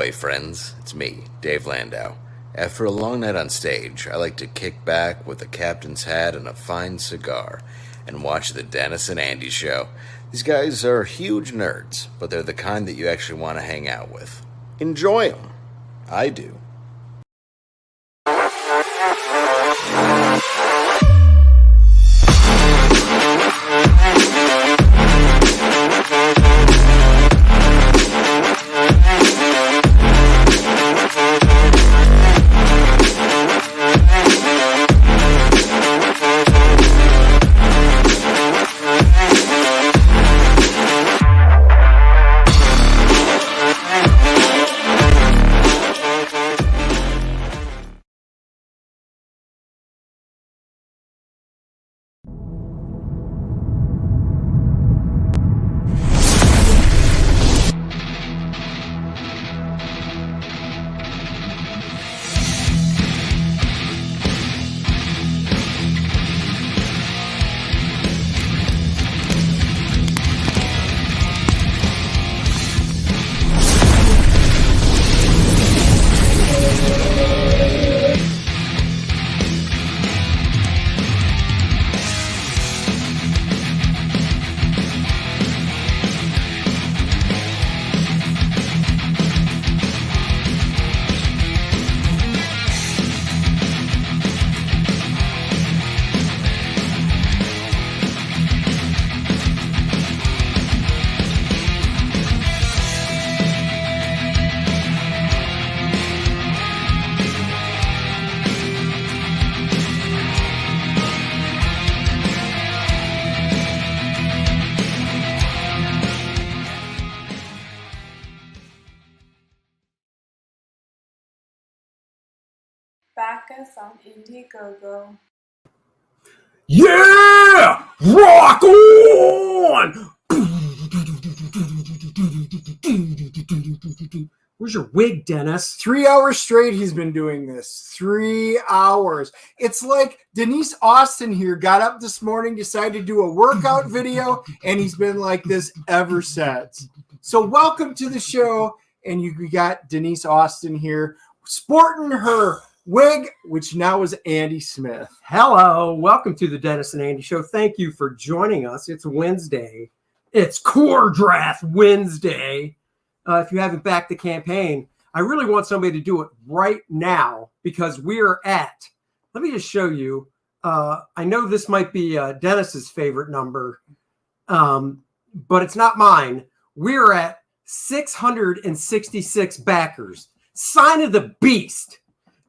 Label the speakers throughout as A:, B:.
A: Ahoy, friends. It's me, Dave Landau. After a long night on stage, I like to kick back with a captain's hat and a fine cigar and watch the Dennis and Andy show. These guys are huge nerds, but they're the kind that you actually want to hang out with. Enjoy them. I do.
B: Back us on Indiegogo.
C: Yeah! Rock on! Where's your wig, Dennis?
D: 3 hours straight he's been doing this. 3 hours. It's like Denise Austin here got up this morning, decided to do a workout video, and he's been like this ever since. So welcome to the show, and we got Denise Austin here sporting her wig, which now is Andy Smith.
C: Hello. Welcome to the Dennis and Andy Show. Thank you for joining us. It's Wednesday. It's Kor-Drath Wednesday. If you haven't backed the campaign, I really want somebody to do it right now because we're at, let me just show you. I know this might be Dennis's favorite number, but it's not mine. We're at 666 backers. Sign of the beast.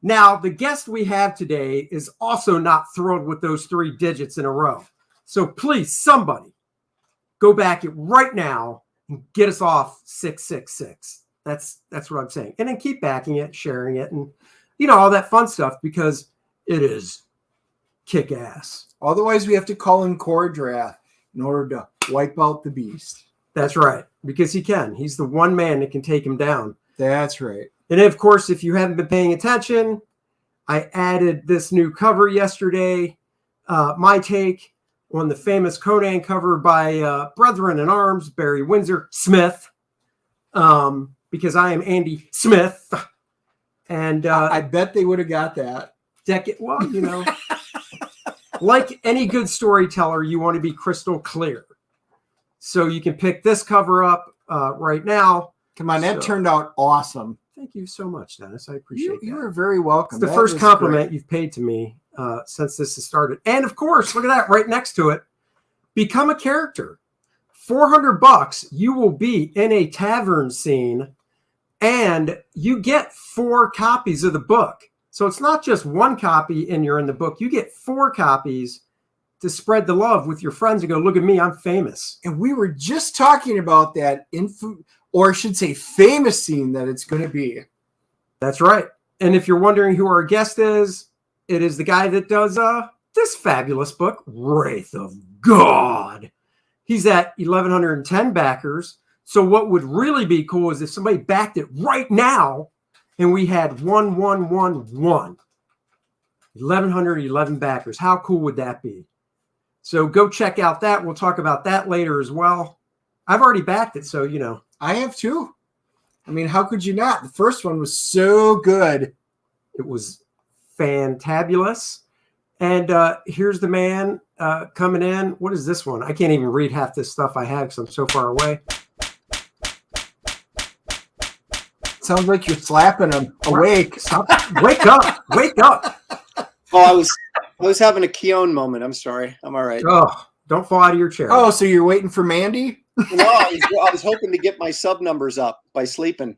C: Now, the guest we have today is also not thrilled with those 3 digits in a row. So please, somebody, go back it right now and get us off 666. That's what I'm saying. And then keep backing it, sharing it, and, all that fun stuff because it is kick-ass.
D: Otherwise, we have to call in Kor-Drath in order to wipe out the beast.
C: That's right, because he can. He's the one man that can take him down.
D: That's right.
C: And of course, if you haven't been paying attention, I added this new cover yesterday, my take on the famous Conan cover by Brethren in Arms, Barry Windsor Smith, because I am Andy Smith. And
D: I bet they would have got that.
C: Well, like any good storyteller, you want to be crystal clear. So you can pick this cover up right now.
D: Come on, that turned out awesome.
C: Thank you so much, Dennis. I appreciate
D: you. You are very welcome.
C: It's the first compliment you've paid to me since this has started. And of course, look at that right next to it. Become a character. $400, you will be in a tavern scene and you get 4 copies of the book. So it's not just 1 copy and you're in the book. You get 4 copies to spread the love with your friends and go, look at me, I'm famous.
D: And we were just talking about that or I should say famous scene that it's going to be.
C: That's right. And if you're wondering who our guest is, it is the guy that does this fabulous book, Wraith of God. He's at 1,110 backers. So what would really be cool is if somebody backed it right now and we had 1111. 1,111 backers. How cool would that be? So go check out that. We'll talk about that later as well. I've already backed it, so,
D: I have too. I mean, how could you not? The first one was so good.
C: It was fantabulous. And here's the man coming in. What is this one? I can't even read half this stuff I have because I'm so far away.
D: Sounds like you're slapping him awake.
C: Stop. Wake up. Wake up.
E: Oh, I was having a Keown moment. I'm sorry. I'm all right.
C: Oh, don't fall out of your chair.
D: Oh, so you're waiting for Mandy?
E: No, I was hoping to get my sub numbers up by sleeping.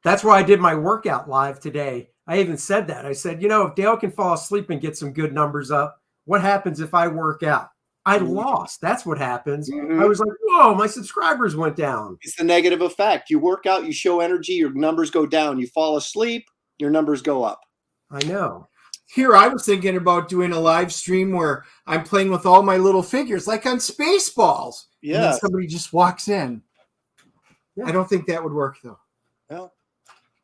C: That's why I did my workout live today. I even said that. I said, if Dale can fall asleep and get some good numbers up, what happens if I work out? I lost. That's what happens. I was like, whoa, my subscribers went down.
E: It's the negative effect. You work out, you show energy, your numbers go down. You fall asleep, your numbers go up.
C: I know.
D: Here, I was thinking about doing a live stream where I'm playing with all my little figures, like on Spaceballs.
E: Yeah.
D: And then somebody just walks in.
C: Yeah.
D: I don't think that would work, though.
E: Well,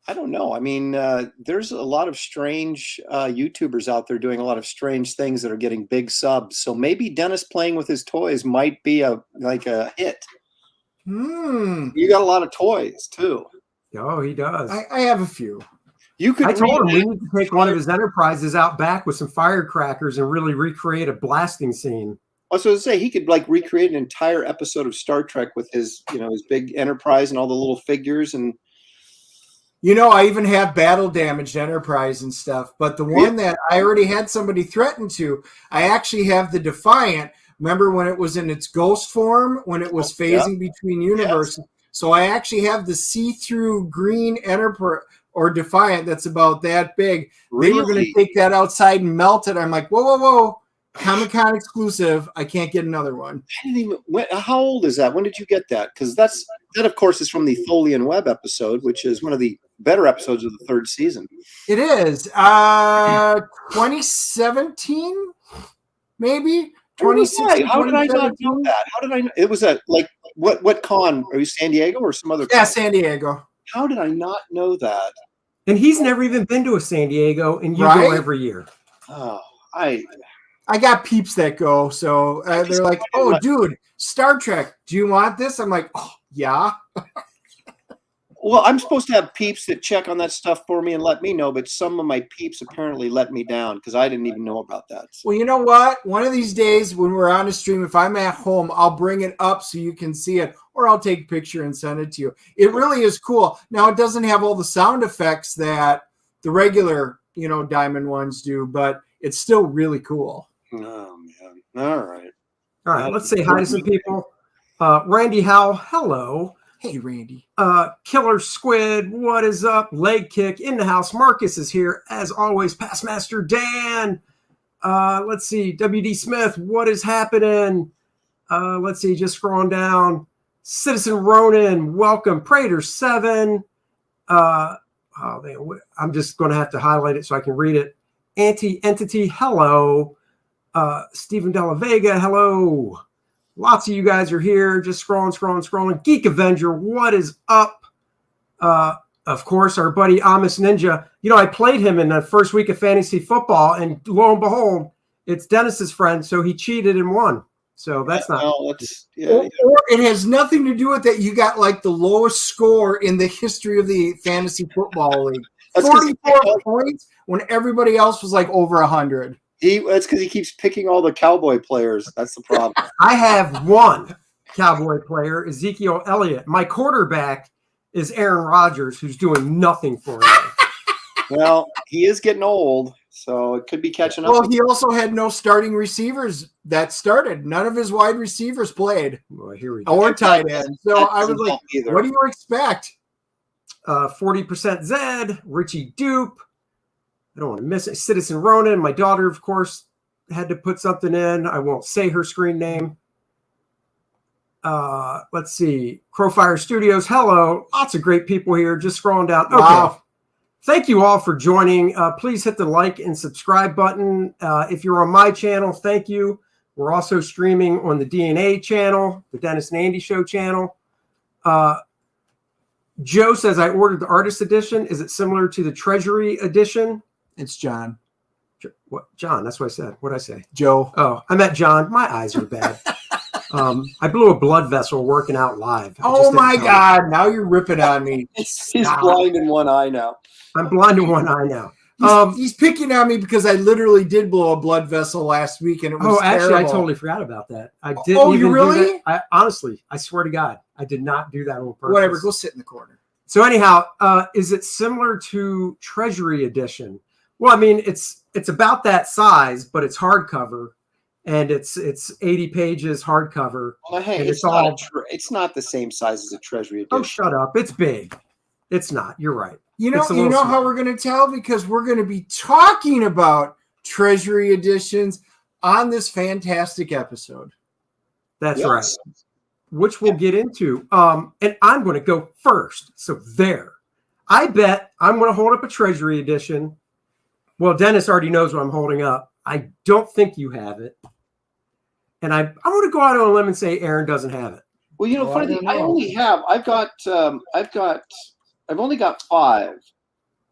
E: I don't know. I mean, there's a lot of strange YouTubers out there doing a lot of strange things that are getting big subs. So maybe Dennis playing with his toys might be a hit. You got a lot of toys too.
C: Oh, he does.
D: I have a few.
C: I told him we need to take one of his enterprises out back with some firecrackers and really recreate a blasting scene.
E: I was going to say he could recreate an entire episode of Star Trek with his his big enterprise and all the little figures and.
D: I even have battle damaged Enterprise and stuff, but the one that I already had somebody threaten to, I actually have the Defiant. Remember when it was in its ghost form, when it was phasing between universes? Yes. So I actually have the see-through green Enterprise or Defiant that's about that big. Really? They were going to take that outside and melt it. I'm like, whoa. Comic-Con exclusive. I can't get another one.
E: How old is that? When did you get that? Because that, of course, is from the Tholian Web episode, which is one of the better episodes of the third season.
D: It is 2017, maybe 2016.
E: How did I not know that? How did I know? It was what con? Are you San Diego or some other?
D: Yeah,
E: con?
D: San Diego.
E: How did I not know that?
C: And he's never even been to a San Diego, and you go every year.
E: Oh,
D: I got peeps that go, so they're like, "Oh, dude, Star Trek. Do you want this?" I'm like, "Oh, yeah."
E: Well, I'm supposed to have peeps that check on that stuff for me and let me know, but some of my peeps apparently let me down because I didn't even know about that.
D: Well, you know what? One of these days when we're on a stream, if I'm at home, I'll bring it up so you can see it, or I'll take a picture and send it to you. It really is cool. Now, it doesn't have all the sound effects that the regular, Diamond ones do, but it's still really cool.
E: Oh, man. All right.
C: Let's say hi to some people. Randy Howell, hello.
D: Hey, Randy.
C: Killer Squid, what is up? Leg Kick in the house. Marcus is here, as always. Passmaster Dan. Let's see. WD Smith, what is happening? Let's see. Just scrolling down. Citizen Ronan, welcome. Prater 7. I'm just going to have to highlight it so I can read it. Anti-Entity, hello. Stephen Della Vega, hello. Lots of you guys are here, just scrolling. Geek Avenger, what is up? Of course, our buddy Amos Ninja. I played him in the first week of fantasy football, and lo and behold, it's Dennis's friend, so he cheated and won. So that's not.
D: Or it has nothing to do with that. You got the lowest score in the history of the fantasy football league. 44 points when everybody else was over 100.
E: That's because he keeps picking all the Cowboy players. That's the problem.
C: I have one Cowboy player, Ezekiel Elliott. My quarterback is Aaron Rodgers, who's doing nothing for me.
E: Well, he is getting old, so it could be catching up.
D: Well, he also had no starting receivers that started. None of his wide receivers played.
C: Well, here we go.
D: Or tight end. So I was like, what do you expect?
C: 40% Zed, Richie Dupe. I don't want to miss it. Citizen Ronan. My daughter, of course, had to put something in. I won't say her screen name. Let's see. Crowfire Studios. Hello. Lots of great people here. Just scrolling down. Okay. Wow. Thank you all for joining. Please hit the like and subscribe button. If you're on my channel, thank you. We're also streaming on the DNA channel, the Dennis and Andy Show channel. Joe says, I ordered the artist edition. Is it similar to the Treasury edition?
D: It's John.
C: What? John, that's what I said. What'd I say?
D: Joe.
C: Oh, I meant John. My eyes are bad. I blew a blood vessel working out live.
D: Oh my God! Now you're ripping on me.
E: He's blind in one eye now.
C: I'm blind in one eye now.
D: He's picking on me because I literally did blow a blood vessel last week, and it was
C: actually,
D: terrible.
C: I totally forgot about that. I didn't.
D: Oh, you really?
C: Honestly, I swear to God, I did not do that on purpose.
D: Whatever. Go sit in the corner.
C: So anyhow, is it similar to Treasury Edition? Well, I mean, it's about that size, but it's hardcover, and it's 80 pages hardcover.
E: Well, hey,
C: and
E: it's not the same size as a Treasury Edition.
C: Oh, shut up! It's big. It's not. You're right.
D: You know how we're going to tell? Because we're going to be talking about Treasury Editions on this fantastic episode.
C: That's right. Which we'll get into. And I'm going to go first. So there. I bet I'm going to hold up a Treasury Edition. Well, Dennis already knows what I'm holding up. I don't think you have it. And I'm going to go out on a limb and say Aaron doesn't have it.
E: Well, funny thing, I've only got 5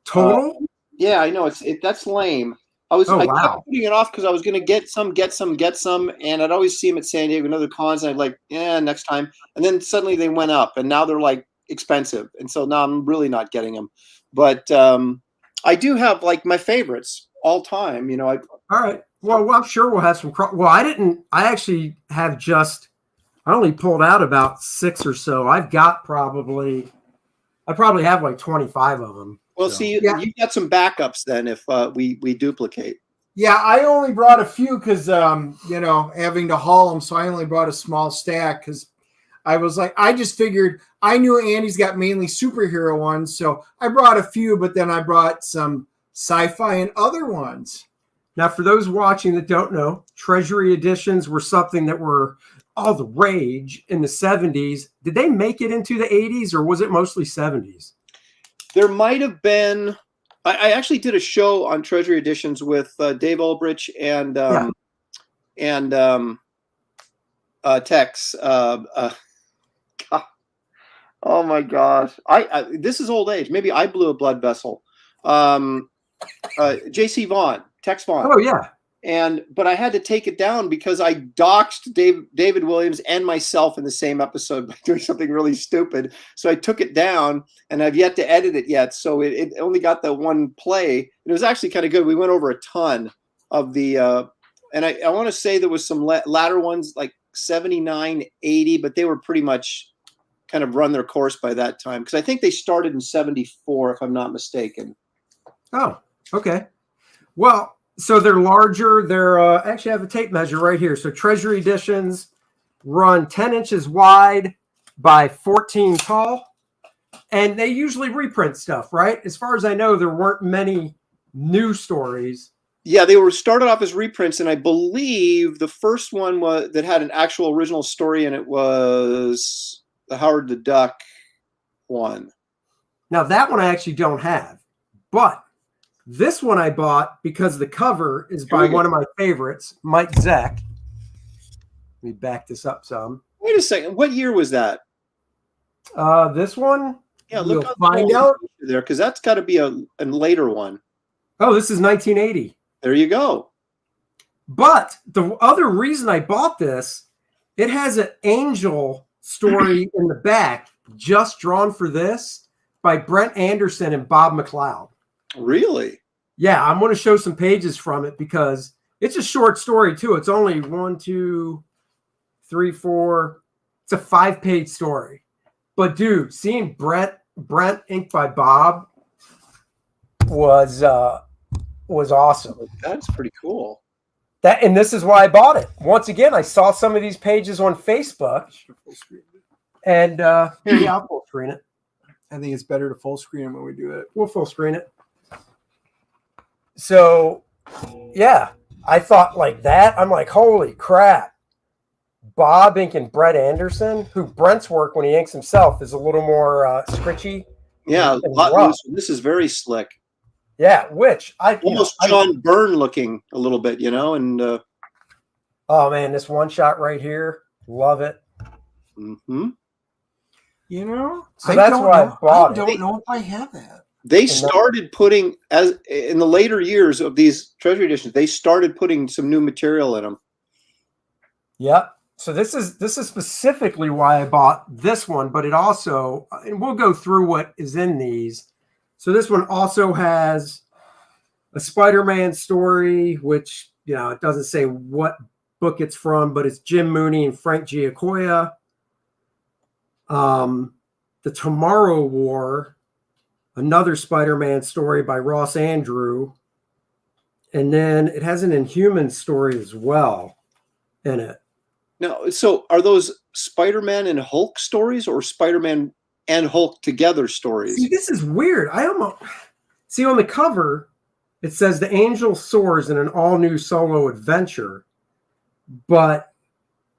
C: total.
E: Yeah, I know that's lame. I kept putting it off because I was going to get some, and I'd always see them at San Diego and other cons, and I'd like, next time. And then suddenly they went up, and now they're like expensive, and so now I'm really not getting them. But I do have like my favorites all time. All
C: right. Well, I'm sure we'll have some. I didn't. I actually have I only pulled out about 6 or so. I probably have like 25 of them.
E: Well, so. You got some backups then if we duplicate.
D: Yeah, I only brought a few because, having to haul them. So I only brought a small stack because I was like, I just figured I knew Andy's got mainly superhero ones. So I brought a few, but then I brought some sci-fi and other ones.
C: Now, for those watching that don't know, Treasury Editions were something that were all the rage in the 70s. Did they make it into the 80s or was it mostly 70s?
E: There might have been. I actually did a show on Treasury Editions with Dave Ulbrich and Tex. Oh my gosh! This is old age. Maybe I blew a blood vessel. J.C. Vaughn, Tex Vaughn.
C: Oh yeah.
E: But I had to take it down because I doxed David Williams and myself in the same episode by doing something really stupid. So I took it down, and I've yet to edit it yet. So it only got the one play. It was actually kind of good. We went over a ton of the, and I want to say there was some latter ones like 79, 80, but they were pretty much kind of run their course by that time because I think they started in 74, if I'm not mistaken.
C: Oh, okay. Well. So they're larger. They're actually I have a tape measure right here. So Treasury Editions run 10 inches wide by 14 tall. And they usually reprint stuff, right? As far as I know, there weren't many new stories.
E: Yeah, they were started off as reprints. And I believe the first one that had an actual original story in it was the Howard the Duck one.
C: Now, that one I actually don't have. But this one I bought because the cover is by one of my favorites, Mike Zeck. Let me back this up some.
E: Wait a second. What year was that?
C: This one?
E: Yeah, look, find out there because that's got to be a later one.
C: Oh, this is 1980.
E: There you go.
C: But the other reason I bought this, it has an angel story in the back just drawn for this by Brent Anderson and Bob McLeod.
E: Really?
C: Yeah, I'm going to show some pages from it because it's a short story too. It's only 1, 2, 3, 4. It's a 5-page story. But dude, seeing Brent inked by Bob was awesome.
E: That's pretty cool.
C: And this is why I bought it. Once again, I saw some of these pages on Facebook, and here, I'll full screen it.
D: I think it's better to full screen when we do it.
C: We'll full screen it. So, yeah, I thought like that. I'm like, holy crap. Bob inking Brett Anderson, who Brent's work when he inks himself is a little more scritchy.
E: Yeah, a lot looser. This is very slick.
C: Yeah, which
E: almost John Byrne looking a little bit, and
C: oh man, this one shot right here, love it.
E: Mm-hmm.
C: So that's why I bought it.
D: I don't know if I have that.
E: They started putting, as in the later years of these Treasury Editions, they started putting some new material in them.
C: Yep. So this is specifically why I bought this one, but it also, and we'll go through what is in these. So this one also has a Spider-Man story, which, it doesn't say what book it's from, but it's Jim Mooney and Frank Giacoia. The Tomorrow War, another Spider-Man story by Ross Andrew. And then it has an Inhuman story as well in it.
E: Now, so are those Spider-Man and Hulk stories, or Spider-Man and Hulk together stories?
C: See, this is weird. I almost see on the cover, it says the Angel soars in an all-new solo adventure. But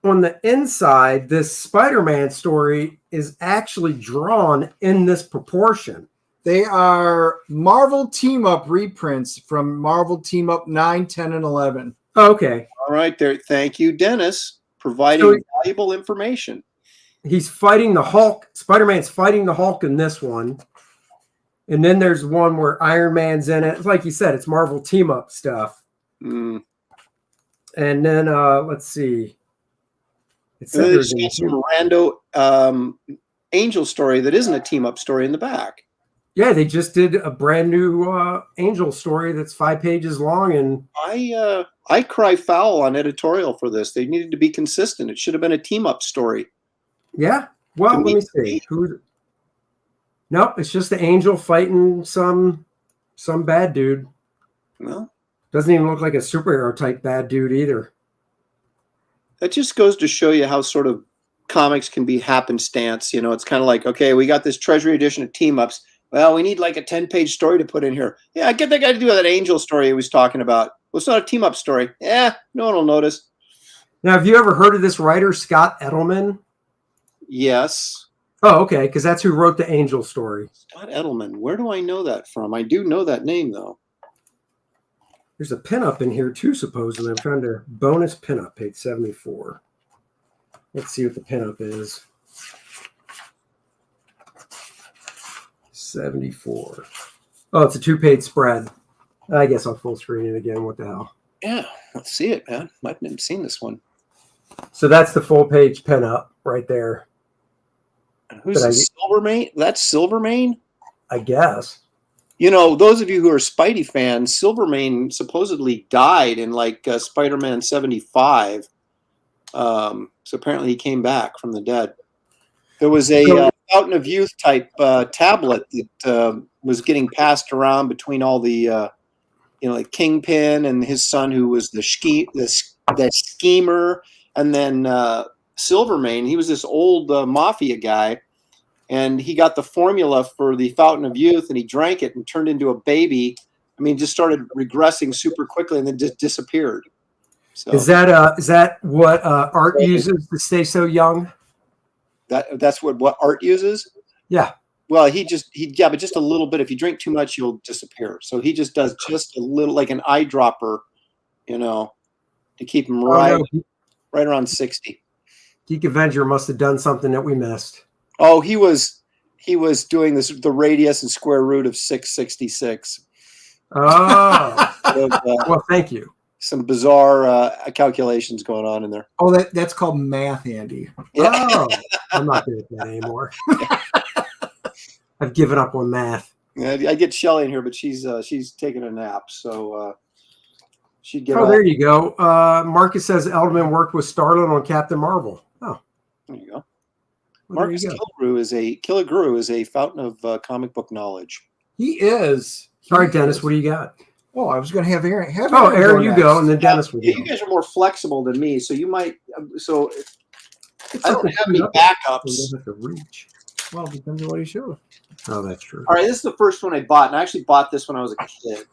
C: on the inside, this Spider-Man story is actually drawn in this proportion.
D: They are Marvel Team Up reprints from Marvel Team Up 9, 10, and 11.
C: Okay.
E: All right, there. Thank you, Dennis, providing valuable information.
C: He's fighting the Hulk. Spider-Man's fighting the Hulk in this one. And then there's one where Iron Man's in it. Like you said, it's Marvel Team Up stuff.
E: Mm.
C: And then, let's see.
E: It's got some rando Angel story that isn't a team-up story in the back.
C: Yeah, they just did a brand new Angel story that's 5 pages long. And
E: I cry foul on editorial for this. They needed to be consistent. It should have been a team-up story.
C: Yeah. Well, let me see. Nope, it's just the Angel fighting some bad dude.
E: Well,
C: doesn't even look like a superhero type bad dude either.
E: That just goes to show you how sort of comics can be happenstance. It's kind of like, okay, we got this Treasury edition of team-ups. Well, we need like a 10-page story to put in here. Yeah, get that guy to do that Angel story he was talking about. Well, it's not a team-up story. Yeah, no one will notice.
C: Now, have you ever heard of this writer, Scott Edelman?
E: Yes.
C: Oh, okay, because that's who wrote the Angel story.
E: Scott Edelman. Where do I know that from? I do know that name, though.
C: There's a pinup in here, too, supposedly. I'm trying to bonus pinup, page 74. Let's see what the pinup is. 74. Oh, it's a 2-page spread. I guess I'll full screen it again. What the hell?
E: Yeah, let's see it, man. I haven't seen this one.
C: So that's the full-page pinup right there.
E: Who's Silvermane? That's Silvermane?
C: I guess.
E: Those of you who are Spidey fans, Silvermane supposedly died in like Spider-Man 75. So apparently he came back from the dead. There was a Fountain of Youth type tablet that was getting passed around between all the, like Kingpin and his son, who was the schemer, and then Silvermane. He was this old mafia guy, and he got the formula for the Fountain of Youth, and he drank it and turned into a baby. I mean, just started regressing super quickly and then just disappeared. So
C: is that what Art uses to stay so young?
E: That's what Art uses?
C: Yeah.
E: Well, but just a little bit. If you drink too much, you'll disappear. So he just does just a little, like an eyedropper, to keep him right around 60.
C: Geek Avenger must have done something that we missed.
E: Oh, he was doing the radius and square root of 666.
C: Oh, well, thank you.
E: Some bizarre calculations going on in there.
D: Oh, that's called math, Andy.
E: Yeah.
C: Oh, I'm not good at that anymore. I've given up on math.
E: Yeah, I get Shelly in here, but she's taking a nap, so she'd get.
C: Oh, there you go. Marcus says Edelman worked with Starlin on Captain Marvel. Oh,
E: there you go.
C: Well,
E: Marcus Killigrew is a fountain of comic book knowledge.
D: He is.
C: All right, Dennis, what do you got?
D: Oh, I was going to have Aaron.
C: Aaron, you go, and then Dennis will go.
E: You guys are more flexible than me, so you might. So I don't have any backups.
C: You don't have to reach.
D: Well, it depends on what he shows.
C: Oh, that's true.
E: All right, this is the first one I bought, and I actually bought this when I was a kid.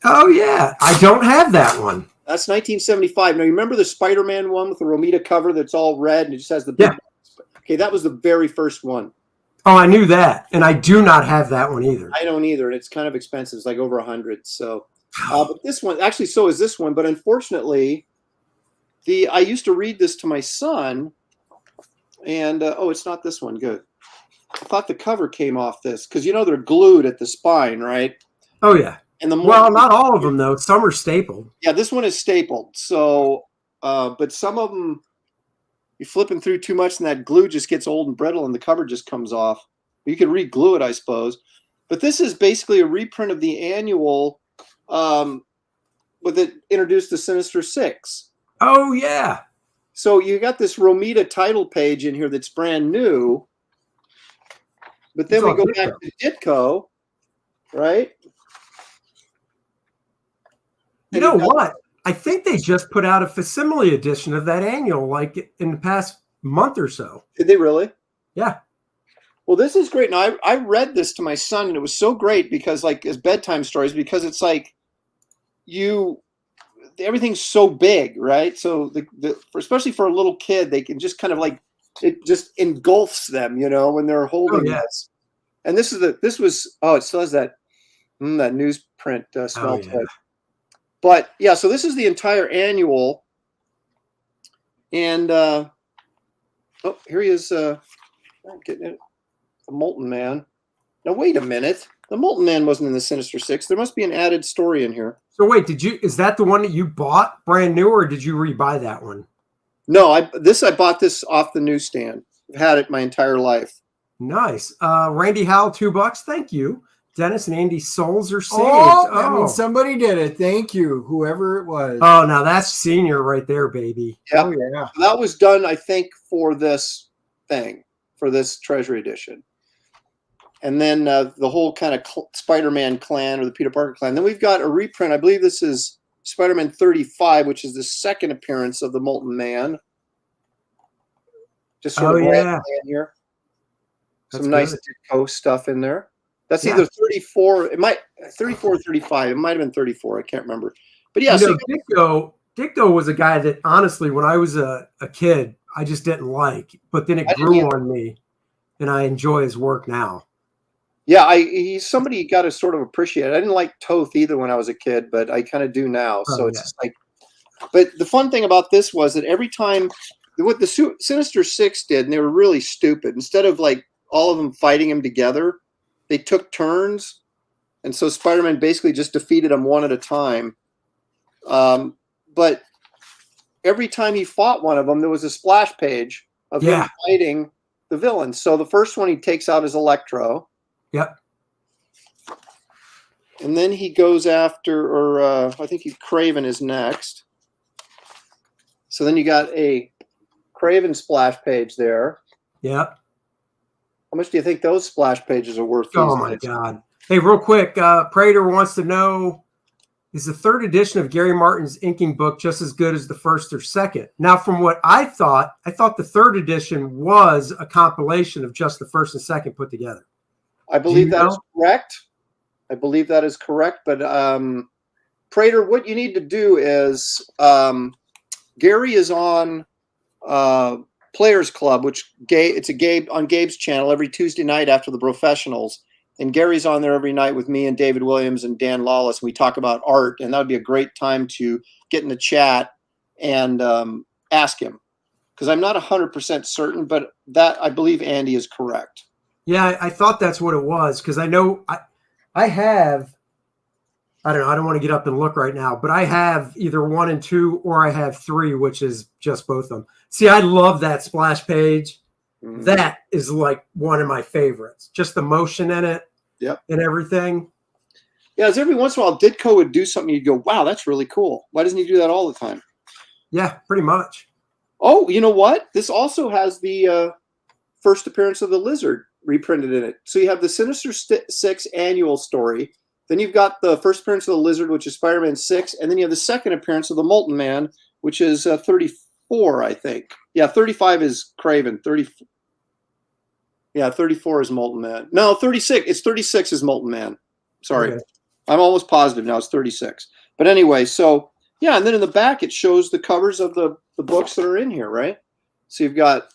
C: Oh, yeah. I don't have that one.
E: That's 1975. Now, you remember the Spider-Man one with the Romita cover that's all red and it just has the big... Yeah. Okay, that was the very first one.
C: Oh, I knew that, and I do not have that one either.
E: I don't either, and it's kind of expensive. It's like over 100. So, but this one, actually, so is this one. But unfortunately, I used to read this to my son, and it's not this one. Good. I thought the cover came off this because they're glued at the spine, right?
C: Oh yeah.
E: And the more,
C: Well, not all of them though. Some are stapled.
E: yeah, this one is stapled. So, but some of them, you're flipping through too much, and that glue just gets old and brittle, and the cover just comes off. You could re-glue it, I suppose. But this is basically a reprint of the annual, with it introduced the Sinister Six.
C: Oh yeah.
E: So you got this Romita title page in here that's brand new. But then we go back to Ditko, right?
C: You know what? I think they just put out a facsimile edition of that annual, like in the past month or so.
E: Did they really?
C: Yeah.
E: Well, this is great. Now, I read this to my son, and it was so great because, like, as bedtime stories, because it's like everything's so big, right? So, especially for a little kid, they can just kind of like, it just engulfs them, when they're holding this. And it still has that newsprint smell to it. But yeah, so this is the entire annual, and here he is. I'm getting it, the Molten Man. Now wait a minute, the Molten Man wasn't in the Sinister Six. There must be an added story in here.
C: So wait, is that the one that you bought brand new, or did you rebuy that one?
E: No, I bought this off the newsstand. I've had it my entire life.
C: Nice. Randy Howell, $2. Thank you. Dennis and Andy's souls are saved.
D: That means somebody did it. Thank you, whoever it was.
C: Oh, now that's senior right there, baby.
E: Yeah.
D: Oh, yeah.
E: That was done, I think, for this thing, for this Treasury edition. And then the whole kind of Spider-Man clan, or the Peter Parker clan. Then we've got a reprint. I believe this is Spider-Man 35, which is the second appearance of the Molten Man. Just sort of here.
C: That's
E: some nice Ditko stuff in there. That's either 34. 34 or 35. It might have been 34. I can't remember. But yeah,
C: Ditko was a guy that honestly, when I was a kid, I just didn't like. But then it grew on me, and I enjoy his work now.
E: Yeah, he's somebody you got to sort of appreciate. I didn't like Toth either when I was a kid, but I kind of do now. So it's just like. But the fun thing about this was that every time, what the Sinister Six did, and they were really stupid. Instead of like all of them fighting him together, they took turns, and so Spider-Man basically just defeated them one at a time. But every time he fought one of them, there was a splash page of him fighting the villain. So the first one he takes out is Electro.
C: Yep.
E: And then he goes after, I think Kraven is next. So then you got a Kraven splash page there.
C: Yep.
E: How much do you think those splash pages are worth?
C: Oh my God. Hey, real quick, Prater wants to know, is the third edition of Gary Martin's inking book just as good as the first or second? Now, from what I thought the third edition was a compilation of just the first and second put together.
E: I believe that is correct. I believe that is correct. But Prater, what you need to do is Gary is on Players Club, which it's on Gabe's channel every Tuesday night after the professionals, and Gary's on there every night with me and David Williams and Dan Lawless, and we talk about art, and that would be a great time to get in the chat and ask him, because I'm not 100% certain, but that I believe Andy is correct.
C: Yeah, I thought that's what it was, because I know I have, I don't know, I don't want to get up and look right now, but I have either 1 and 2, or I have 3, which is just both of them. See, I love that splash page. Mm-hmm. That is like one of my favorites. Just the motion in it, and everything.
E: Yeah, as every once in a while, Ditko would do something, you'd go, wow, that's really cool. Why doesn't he do that all the time?
C: Yeah, pretty much.
E: Oh, you know what? This also has the first appearance of the Lizard reprinted in it. So you have the Sinister Six annual story. Then you've got the first appearance of the Lizard, which is Spider-Man 6. And then you have the second appearance of the Molten Man, which is 34, I think. Yeah, 35 is Kraven. 34 is Molten Man. No, 36. It's 36 is Molten Man. Sorry. Okay. I'm almost positive now it's 36. But anyway, so, yeah, and then in the back it shows the covers of the books that are in here, right? So you've got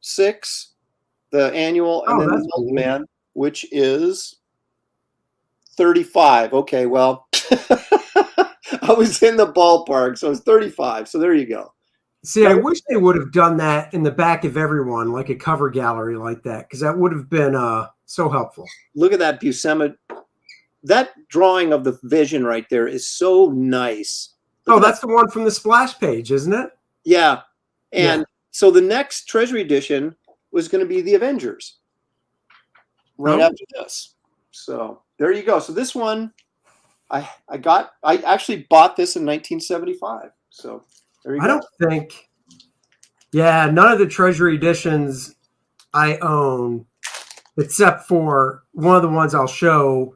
E: 6, the annual, and then the Molten Man, which is 35. Okay, well, I was in the ballpark, so it's 35. So there you go.
C: See, I wish they would have done that in the back of everyone, like a cover gallery like that, because that would have been so helpful.
E: Look at that Buscema that drawing of the Vision right there is so nice.
C: Oh, that's the one from the splash page, isn't it?
E: Yeah. And so the next Treasury edition was going to be the Avengers right after this. So there you go. So this one, I actually bought this in 1975. So there you go.
C: I don't think, none of the Treasury editions I own, except for one of the ones I'll show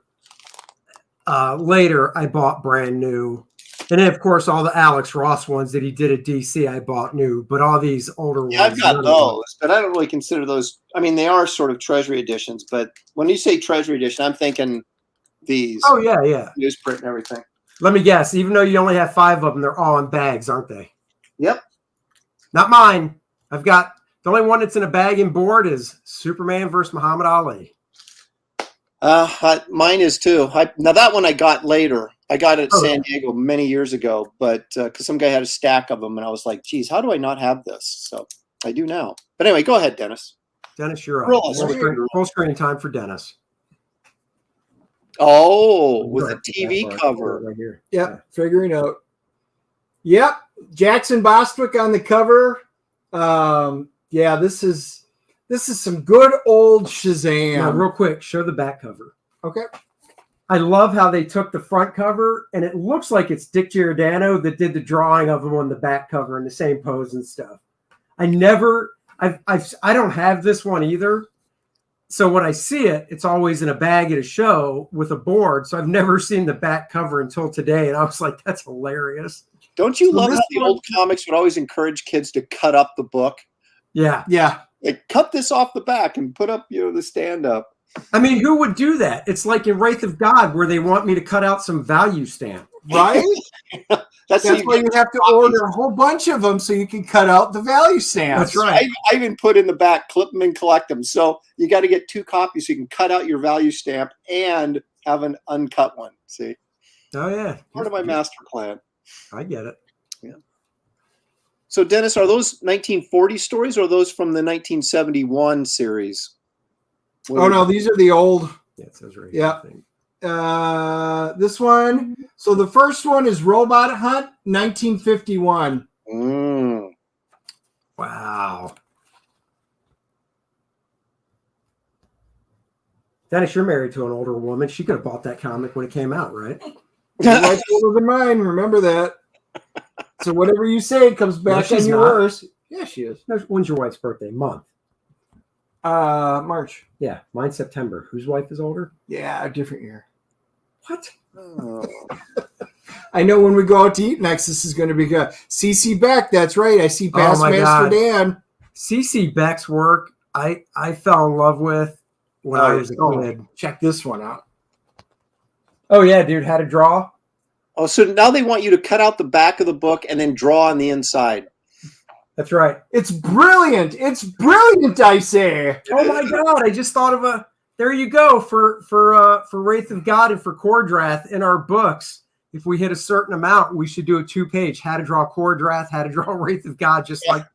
C: later, I bought brand new. And then, of course, all the Alex Ross ones that he did at DC, I bought new. But all these older ones.
E: I've got those, but I don't really consider those. I mean, they are sort of Treasury editions. But when you say Treasury edition, I'm thinking these.
C: Oh, yeah.
E: Newsprint and everything.
C: Let me guess. Even though you only have 5 of them, they're all in bags, aren't they?
E: Yep.
C: Not mine. I've got the only one that's in a bag and board is Superman versus Muhammad Ali.
E: Mine is too. Now that one I got later. I got it at San Diego many years ago, but because some guy had a stack of them, and I was like, "Geez, how do I not have this?" So I do now. But anyway, go ahead, Dennis.
C: Dennis, you're up. Full screen time for Dennis.
E: Oh, with a TV cover
C: right here.
D: Yep, figuring out. Yep, Jackson Bostwick on the cover. This is some good old Shazam.
C: Now, real quick, show the back cover.
D: Okay.
C: I love how they took the front cover, and it looks like it's Dick Giordano that did the drawing of him on the back cover in the same pose and stuff. I don't have this one either. So when I see it, it's always in a bag at a show with a board. So I've never seen the back cover until today. And I was like, that's hilarious.
E: Don't you love how the old comics would always encourage kids to cut up the book?
C: Yeah.
D: Yeah.
E: Like, cut this off the back and put up, the stand up.
C: I mean, who would do that? It's like in Wraith of God where they want me to cut out some value stamp.
D: Right? That's why you have to order a whole bunch of them so you can cut out the value stamps.
C: That's right.
E: I even put in the back, clip them and collect them. So you got to get 2 copies so you can cut out your value stamp and have an uncut one. See?
C: Oh, yeah.
E: Part of my master plan.
C: I get it.
E: Yeah. So, Dennis, are those 1940 stories or are those from the 1971 series?
D: Oh, no, these are the old.
C: Yeah, it says right
D: here.
C: Yeah.
D: This one. So the first one is Robot Hunt, 1951.
C: Wow. Dennis, you're married to an older woman. She could have bought that comic when it came out, right?
D: Your wife's older than mine. Remember that. So whatever you say comes back on yours. Yeah, she is.
C: When's your wife's birthday? Month.
D: March.
C: Yeah, mine's September. Whose wife is older?
D: Yeah, a different year.
C: What?
E: Oh.
D: I know when we go out to eat next, this is going to be good. CC Beck, that's right. I see past Master Dan.
C: CC Beck's work, I fell in love with when I was a kid.
D: Check this one out.
C: Oh, yeah, dude. How to draw?
E: Oh, so now they want you to cut out the back of the book and then draw on the inside.
C: That's right.
D: It's brilliant. It's brilliant, I say.
C: Oh, my God. I just thought of there you go for Wraith of God and for Kor-Drath in our books. If we hit a certain amount, we should do a 2-page, how to draw Kor-Drath, how to draw Wraith of God, like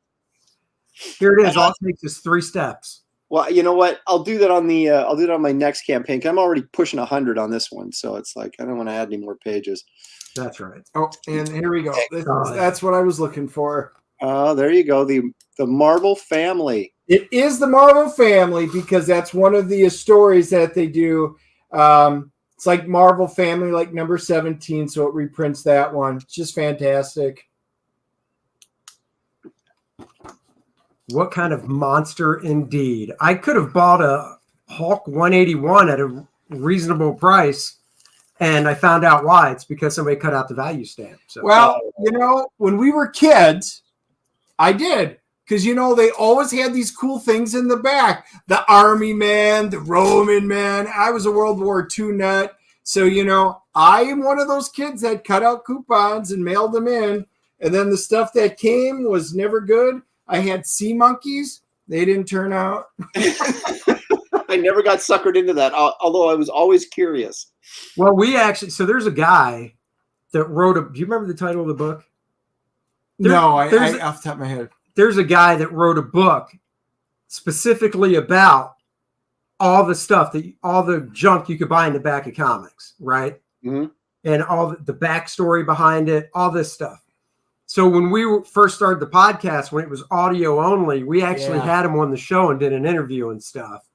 C: here it is. All it takes is 3 steps.
E: Well, you know what? I'll do that on my next campaign. I'm already pushing 100 on this one, so it's like I don't want to add any more pages.
C: That's right.
D: Oh, and here we go. That's what I was looking for.
E: There you go. The Marvel family.
D: It is the Marvel family because that's one of the stories that they do. It's like Marvel Family, like number 17, so it reprints that one. It's just fantastic.
C: What kind of monster indeed. I could have bought a Hulk 181 at a reasonable price, and I found out why. It's because somebody cut out the value stamp. So.
D: Well, when we were kids, I did. Because, they always had these cool things in the back. The Army man, the Roman man. I was a World War II nut. So, I am one of those kids that cut out coupons and mailed them in. And then the stuff that came was never good. I had sea monkeys. They didn't turn out.
E: I never got suckered into that, although I was always curious.
C: Well, so there's a guy that wrote do you remember the title of the book?
D: No, I off the top of my head.
C: There's a guy that wrote a book specifically about all the stuff all the junk you could buy in the back of comics, right?
E: Mm-hmm.
C: And all the backstory behind it, all this stuff. So when we first started the podcast, when it was audio only, we actually had him on the show and did an interview and stuff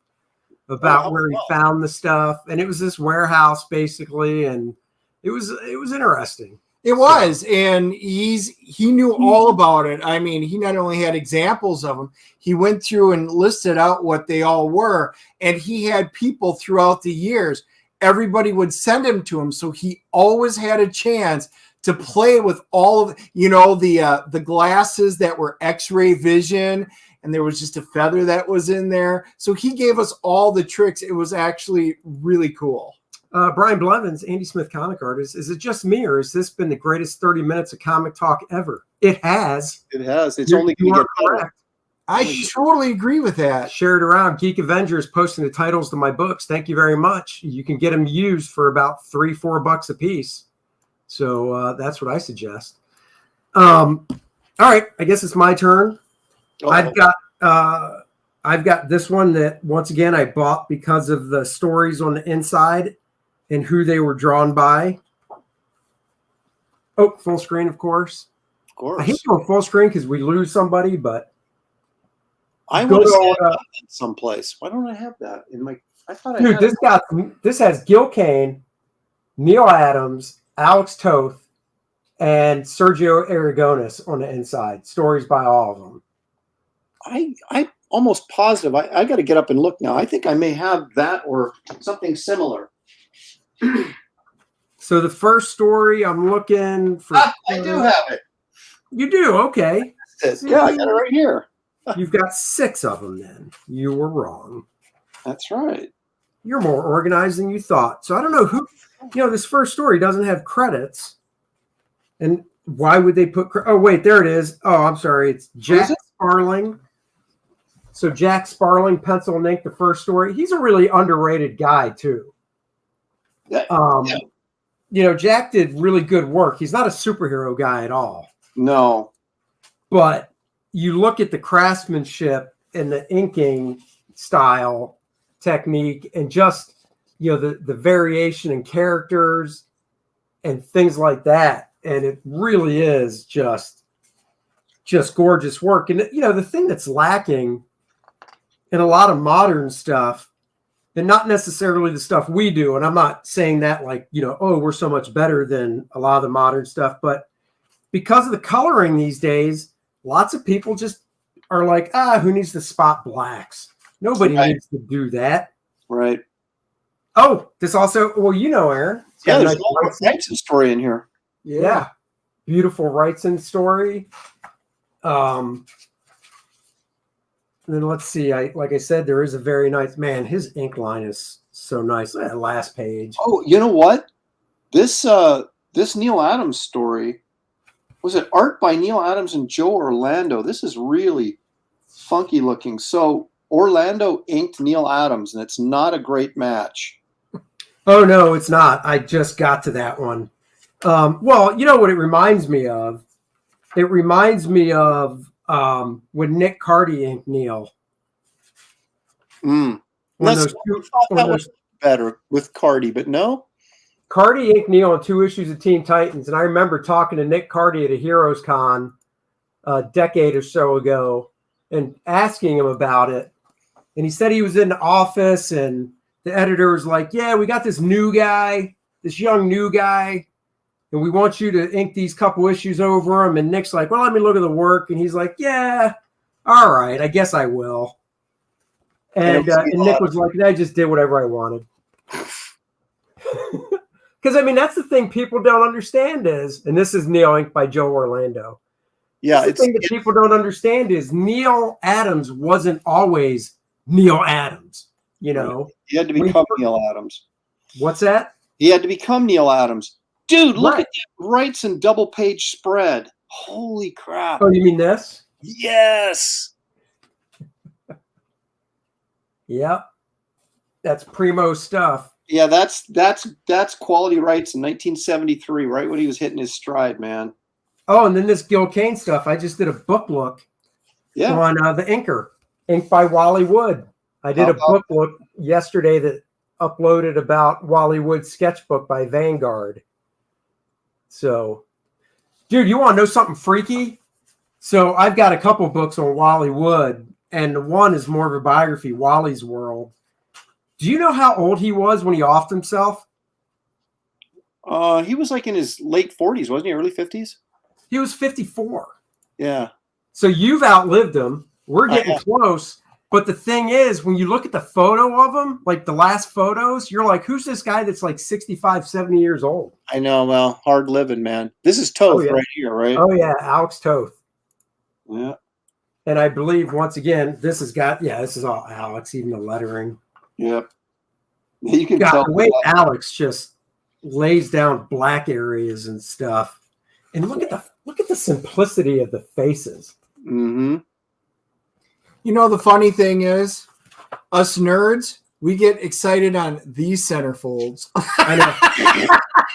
C: about where he found the stuff. And it was this warehouse basically. And it was interesting.
D: It was. And he knew all about it. I mean, he not only had examples of them, he went through and listed out what they all were. And he had people throughout the years. Everybody would send him to him. So he always had a chance to play with all of, the glasses that were X-ray vision, and there was just a feather that was in there. So he gave us all the tricks. It was actually really cool.
C: Brian Blevins, Andy Smith comic artist. Is it just me, or has this been the greatest 30 minutes of comic talk ever? It has.
E: It has. It's only going to get better.
D: I totally agree with that.
C: Share it around. Geek Avengers posting the titles to my books. Thank you very much. You can get them used for about $3-4 a piece. So that's what I suggest. All right, I guess it's my turn. Oh. I've got this one that once again I bought because of the stories on the inside and who they were drawn by. Oh, full screen, of course.
E: Of course.
C: I hate going full screen because we lose somebody, but
E: I want to see that someplace. Why don't I have that in my? I thought I had
C: this has Gil Kane, Neil Adams, Alex Toth, and Sergio Aragonis on the inside. Stories by all of them.
E: I'm almost positive. I got to get up and look now. I think I may have that or something similar.
C: So the first story I'm looking for.
E: I do have it.
C: You do? Okay.
E: Yeah, I got it right here.
C: You've got 6 of them then. You were wrong.
E: That's right.
C: You're more organized than you thought. So I don't know who, this first story doesn't have credits. And why would they put, oh, wait, there it is. Oh, I'm sorry. It's Jack Sparling. So Jack Sparling, pencil and ink, the first story. He's a really underrated guy too. Jack did really good work. He's not a superhero guy at all.
E: No.
C: But you look at the craftsmanship and the inking style technique and just, the variation in characters and things like that. And it really is just gorgeous work. And, the thing that's lacking in a lot of modern stuff, and not necessarily the stuff we do, and I'm not saying that like, we're so much better than a lot of the modern stuff, but because of the coloring these days, lots of people just are like, who needs to spot blacks? Nobody needs to do that.
E: Right.
C: Oh, this also, Aaron.
E: Yeah, there's a Wrightson story in here.
C: Yeah. Beautiful Wrightson story. And then let's see. Like I said, there is a very nice man. His ink line is so nice. That last page.
E: Oh, you know what? This Neil Adams story, was it art by Neil Adams and Joe Orlando? This is really funky looking. So Orlando inked Neil Adams, and it's not a great match.
C: Oh no, it's not. I just got to that one. Well, you know what it reminds me of? It reminds me of when Nick Cardy inked Neil.
E: That was better with Cardy, but no.
C: Cardy inked Neil on 2 issues of Teen Titans, and I remember talking to Nick Cardy at a Heroes Con a decade or so ago and asking him about it. And he said he was in the office, and the editor was like, yeah, we got this young new guy, and we want you to ink these couple issues over him. And Nick's like, well, let me look at the work. And he's like, yeah, all right, I guess I will. And Nick was like, I just did whatever I wanted. Because, that's the thing people don't understand is, and this is Neil inked by Joe Orlando.
E: Yeah,
C: the thing that people don't understand is Neil Adams wasn't always Neil Adams, He
E: had to become Neil Adams.
C: What's that?
E: He had to become Neil Adams. Dude, look at that Wrightson double page spread. Holy crap.
C: Oh, you mean this?
E: Yes.
C: Yep. That's primo stuff.
E: Yeah, that's quality Wrightson, 1973, right when he was hitting his stride, man.
C: Oh, and then this Gil Kane stuff. I just did a book look on the inker, inked by Wally Wood. I did
E: How
C: a book look yesterday that uploaded about Wally Wood's sketchbook by Vanguard. So, dude, you want to know something freaky? So I've got a couple books on Wally Wood, and one is more of a biography, Wally's World. Do you know how old he was when he offed himself?
E: He was like in his late 40s, wasn't he? Early 50s?
C: He was 54.
E: Yeah.
C: So you've outlived him. We're getting close. But the thing is, when you look at the photo of him, like the last photos, you're like, who's this guy that's like 65, 70 years old?
E: I know. Well, hard living, man. This is Toth right here, right?
C: Oh, yeah. Alex Toth.
E: Yeah.
C: And I believe, once again, this has got, this is all Alex, even the lettering.
E: Yep. You can tell
C: the way Alex just lays down black areas and stuff. And look at the simplicity of the faces.
E: Mm-hmm.
D: You know, the funny thing is, us nerds, we get excited on these centerfolds.
C: I know.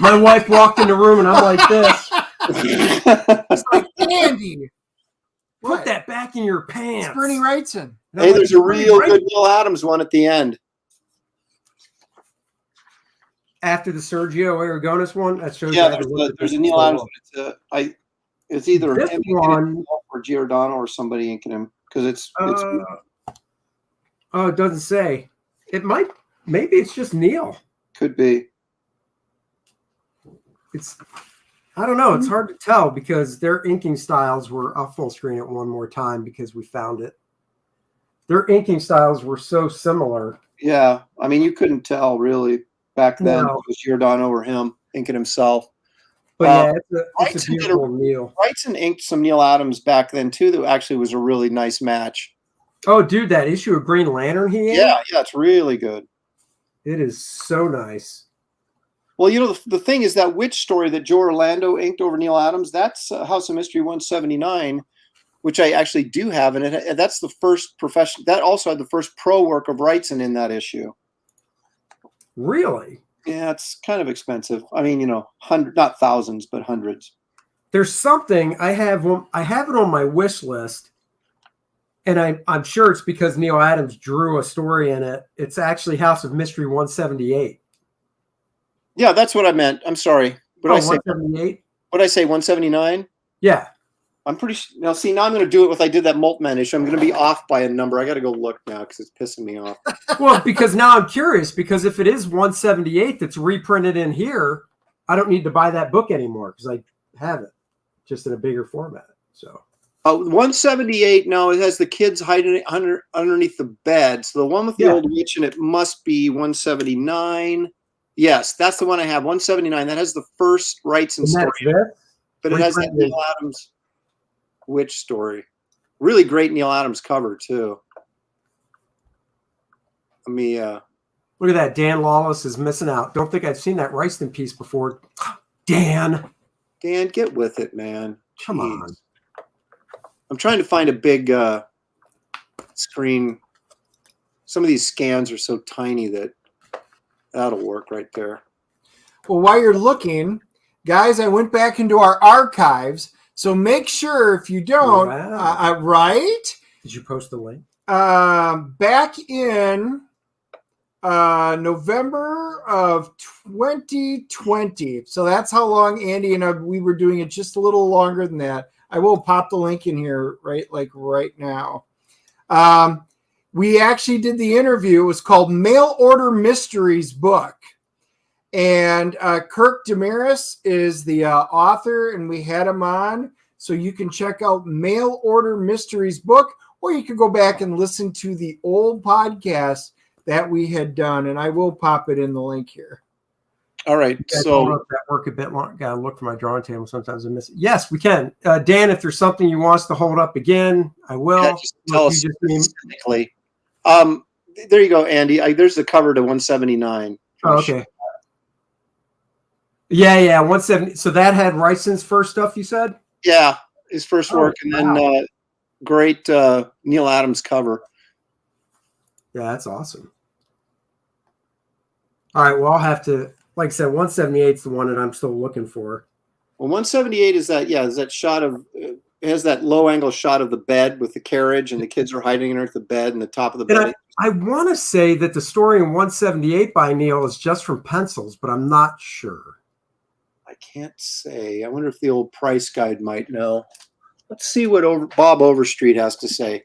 C: My wife walked in the room and I'm like this.
D: It's like, Andy,
C: put that back in your pants.
D: It's Bernie Wrightson.
E: Hey, there's a real good Neil Adams one at the end.
C: After the Sergio Aragonis one, that shows.
E: Yeah, there's a Neil Adams one. It's either
C: this
E: him
C: one
E: or Giordano or somebody inking him because it's
C: it doesn't say. Maybe it's just Neil.
E: Could be.
C: I don't know. It's hard to tell because their inking styles were. I'll full screen it one more time because we found it. Their inking styles were so similar.
E: Yeah, I mean, you couldn't tell really back then if it was Giordano or him inking himself.
C: But it's a beautiful Neil.
E: Wrightson inked some Neil Adams back then too. That actually was a really nice match.
C: Oh, dude, that issue of Green Lantern he inked?
E: Yeah, it's really good.
C: It is so nice.
E: Well, you know, the thing is that witch story that Joe Orlando inked over Neil Adams, that's House of Mystery 179, which I actually do have. And that's the first profession. That also had the first pro work of Wrightson in that issue.
C: Really?
E: Yeah, it's kind of expensive. I mean, you know, not thousands, but hundreds.
C: There's something I have it on my wish list. And I'm sure it's because Neil Adams drew a story in it. It's actually House of Mystery 178.
E: Yeah, that's what I meant. I'm sorry. What did I say?
C: 178?
E: What did I say? 179?
C: Yeah.
E: I'm pretty now. See, now I'm going to do it with I did that Moltmann issue. I'm going to be off by a number. I got to go look now because it's pissing me off.
C: Well, because now I'm curious because if it is 178 that's reprinted in here, I don't need to buy that book anymore because I have it just in a bigger format. So
E: 178. No, it has the kids hiding underneath the bed. So the one with the old witch in it must be 179. Yes, that's the one I have. 179. That has the first Wrightson story, but it has that Neil Adams witch story. Really great Neil Adams cover too. Let me
C: look at that. Dan Lawless is missing out. Don't think I've seen that Wrightson piece before. Dan,
E: get with it, man.
C: Come on.
E: I'm trying to find a big screen. Some of these scans are so tiny that'll work right there.
D: Well, while you're looking, guys, I went back into our archives. So make sure if you don't, right?
C: Did you post the link?
D: Back in November of 2020. So that's how long Andy and we were doing it, just a little longer than that. I will pop the link in here right now. We actually did the interview. It was called Mail Order Mysteries Book. And Kirk Damaris is the author, and we had him on. So you can check out Mail Order Mysteries Book, or you could go back and listen to the old podcast that we had done. And I will pop it in the link here.
E: All right. So
C: that work a bit long. Got to look for my drawing table. Sometimes I miss it. Yes, we can. Dan, if there's something you want us to hold up again, I will.
E: Yeah, just tell us specifically. There you go, Andy. There's the cover to 179.
C: Oh, okay. Yeah, 170. So that had Wrightson's first stuff, you said?
E: Yeah, his first work, and then great Neil Adams cover.
C: Yeah, that's awesome. All right, well, I'll have to, like I said, 178 is the one that I'm still looking for.
E: Well, 178 is that shot of, it has that low angle shot of the bed with the carriage, and the kids are hiding underneath the bed and the top of the bed.
C: I want to say that the story in 178 by Neil is just from pencils, but I'm not sure.
E: I can't say. I wonder if the old price guide might know. Let's see what Bob Overstreet has to say.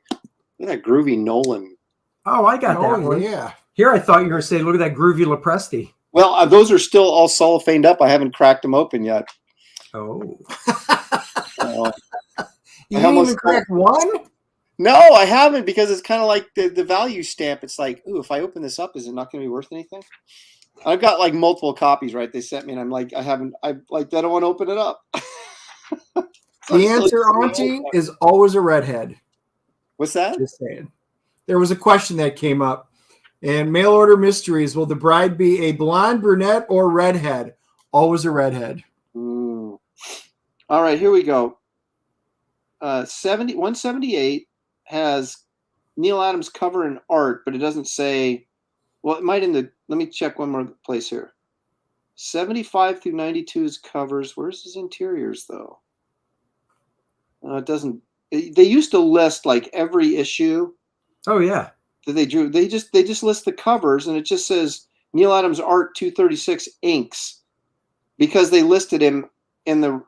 E: Look at that groovy Nolan.
C: Oh, I got that one.
D: Yeah.
C: Here, I thought you were going to say, look at that groovy Lopresti.
E: Well, those are still all cellophaned up. I haven't cracked them open yet.
C: Oh.
D: You didn't even crack one?
E: No, I haven't, because it's kind of like the value stamp. It's like, ooh, if I open this up, is it not going to be worth anything? I've got like multiple copies, right? They sent me, and I'm like, I don't want to open it up.
D: The answer, Auntie, is always a redhead.
E: What's that?
D: Just saying. There was a question that came up, and mail order mysteries. Will the bride be a blonde, brunette, or redhead? Always a redhead.
E: All right, here we go. 178 has Neil Adams cover and art, but it doesn't say. Well, it might let me check one more place here. 75 through 92's covers. Where's his interiors, though? It doesn't. They used to list like every issue.
C: Oh yeah.
E: That they drew. They just list the covers, and it just says Neil Adams art 236 inks, because they listed him in the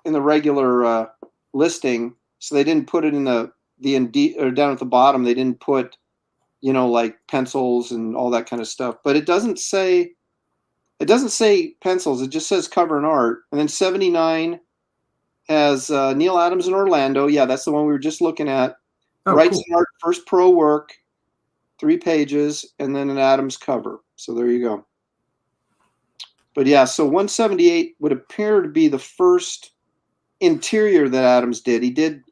E: regular listing, so they didn't put it in the or down at the bottom. They didn't put, like pencils and all that kind of stuff. But it doesn't say pencils. It just says cover and art. And then 79 has Neil Adams in Orlando. Yeah, that's the one we were just looking at.
C: Oh,
E: Writes
C: cool.
E: and art, first pro work, 3 pages, and then an Adams cover. So there you go. But yeah, so 178 would appear to be the first interior that Adams did. He did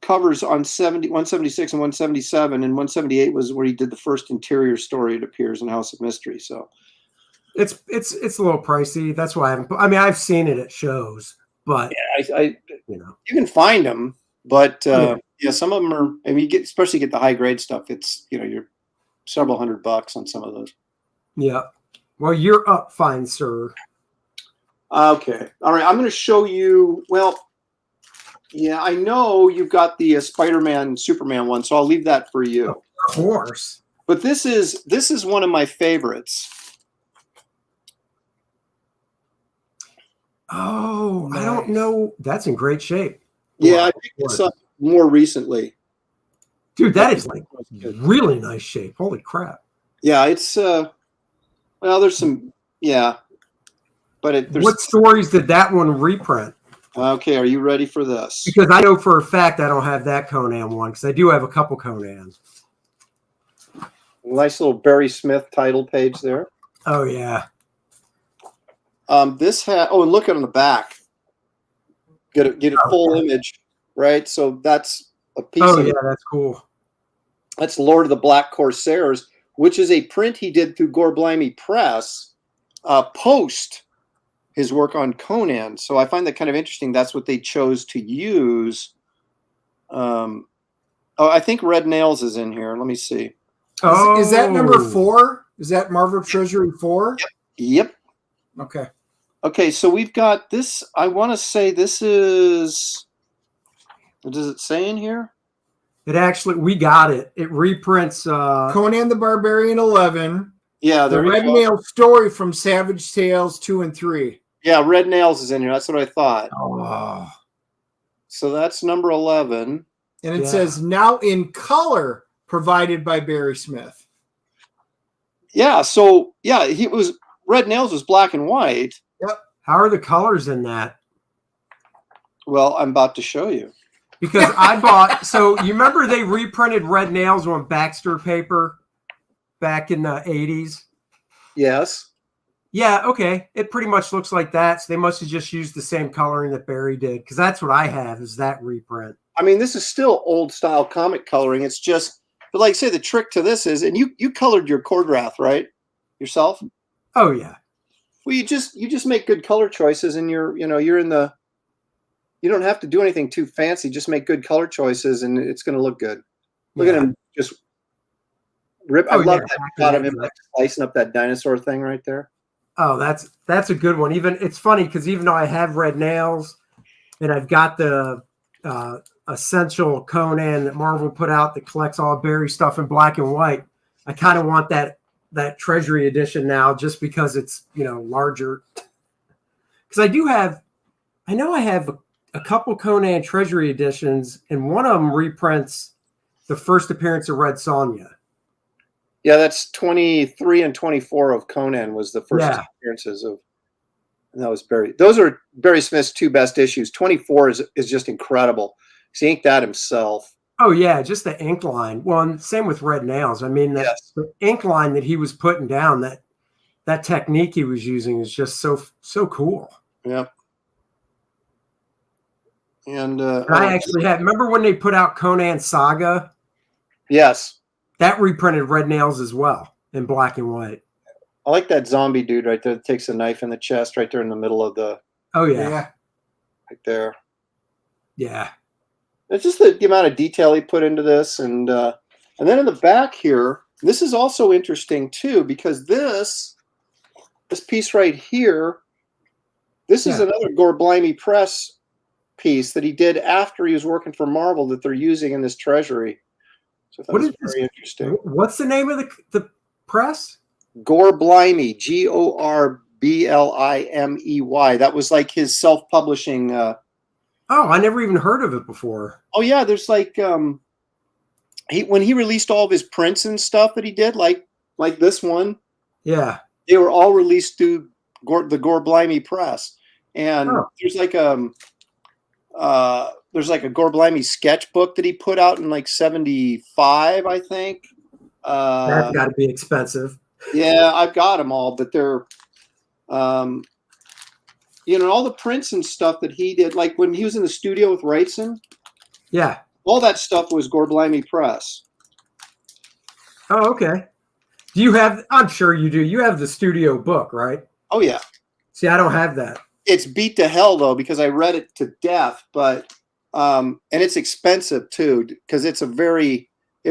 E: covers on 176 and 177, and 178 was where he did the first interior story. It appears in House of Mystery. So
C: it's a little pricey. That's why I haven't. I mean, I've seen it at shows, but
E: yeah, you can find them, but yeah, some of them are. I mean, especially get the high grade stuff. It's you're several $100 on some of those.
C: Yeah. Well, you're up, fine sir.
E: Okay. All right. I'm going to show you. Well, yeah, I know you've got the Spider-Man, Superman one, so I'll leave that for you.
C: Of course.
E: But this is one of my favorites.
C: Oh, nice. I don't know. That's in great shape.
E: Yeah, wow. I picked this up more recently.
C: Dude, that is like really nice shape. Holy crap.
E: Yeah, it's well, there's some, yeah. But
C: what stories did that one reprint?
E: Okay, are you ready for this?
C: Because I know for a fact I don't have that Conan one, because I do have a couple Conans.
E: Nice little Barry Smith title page there.
C: Oh yeah.
E: This had and look at on the back. Get a full image, right? So that's a piece.
C: Oh yeah, that's cool.
E: That's Lord of the Black Corsairs, which is a print he did through Gore Blimey Press, post his work on Conan. So I find that kind of interesting. That's what they chose to use. I think Red Nails is in here. Let me see.
D: Oh. Is that number 4? Is that Marvel Treasury 4?
E: Yep.
D: Okay.
E: Okay, so we've got this. I want to say this is. Does it say in here?
C: It actually, we got it. It reprints
D: Conan the Barbarian 11.
E: Yeah,
D: the Red Nail story from Savage Tales 2 and 3.
E: Yeah, Red Nails is in here. That's what I thought.
C: Oh, wow.
E: So that's number 11.
D: And it says now in color, provided by Barry Smith.
E: Yeah, so yeah, Red Nails was black and white.
D: Yep.
C: How are the colors in that?
E: Well, I'm about to show you.
C: Because I bought, so you remember they reprinted Red Nails on Baxter paper back in the 80s?
E: Yes.
C: Yeah, okay. It pretty much looks like that. So they must have just used the same coloring that Barry did, because that's what I have is that reprint.
E: I mean, this is still old style comic coloring. It's just, but like I say, the trick to this is, and you colored your Kor-Drath, right? Yourself?
C: Oh yeah.
E: Well, you just make good color choices, and you're in the. You don't have to do anything too fancy. Just make good color choices, and it's going to look good. Look at him just rip. I love that shot of him like slicing up that dinosaur thing right there.
C: Oh, that's a good one. Even it's funny because even though I have Red Nails, and I've got the Essential Conan that Marvel put out that collects all Barry stuff in black and white, I kind of want that Treasury edition now, just because it's larger. Because I know I have a couple Conan Treasury editions, and one of them reprints the first appearance of Red Sonja.
E: Yeah, that's 23 and 24 of Conan was the first appearances of, and that was Barry. Those are Barry Smith's two best issues. 24 is just incredible. He inked that himself.
C: Oh yeah, just the ink line. Well, and same with Red Nails. I mean, the ink line that he was putting down, that technique he was using is just so cool.
E: Yep. And
C: I actually had. Remember when they put out Conan Saga?
E: Yes.
C: That reprinted Red Nails as well in black and white.
E: I like that zombie dude right there that takes a knife in the chest right there in the middle of the.
C: Oh yeah.
E: Right there.
C: Yeah.
E: It's just the amount of detail he put into this, and then in the back here, this is also interesting too, because this piece right here, this is another Gore Blimey Press piece that he did after he was working for Marvel that they're using in this Treasury. So that was very interesting.
C: What's the name of the press?
E: Gore Blimey, Gorblimey. That was like his self-publishing.
C: Oh, I never even heard of it before.
E: Oh yeah, there's like when he released all of his prints and stuff that he did, like this one.
C: Yeah,
E: they were all released through the Gore Blimey Press, and there's like a Gore Blimey sketchbook that he put out in like '75, I think.
C: That's got to be expensive.
E: Yeah, I've got them all, but they're, all the prints and stuff that he did, like when he was in the studio with Wrightson.
C: Yeah.
E: All that stuff was Gore Blimey Press.
C: Oh, okay. Do you have, I'm sure you do. You have the studio book, right?
E: Oh, yeah.
C: See, I don't have that.
E: It's beat to hell, though, because I read it to death, but, and it's expensive, too, because it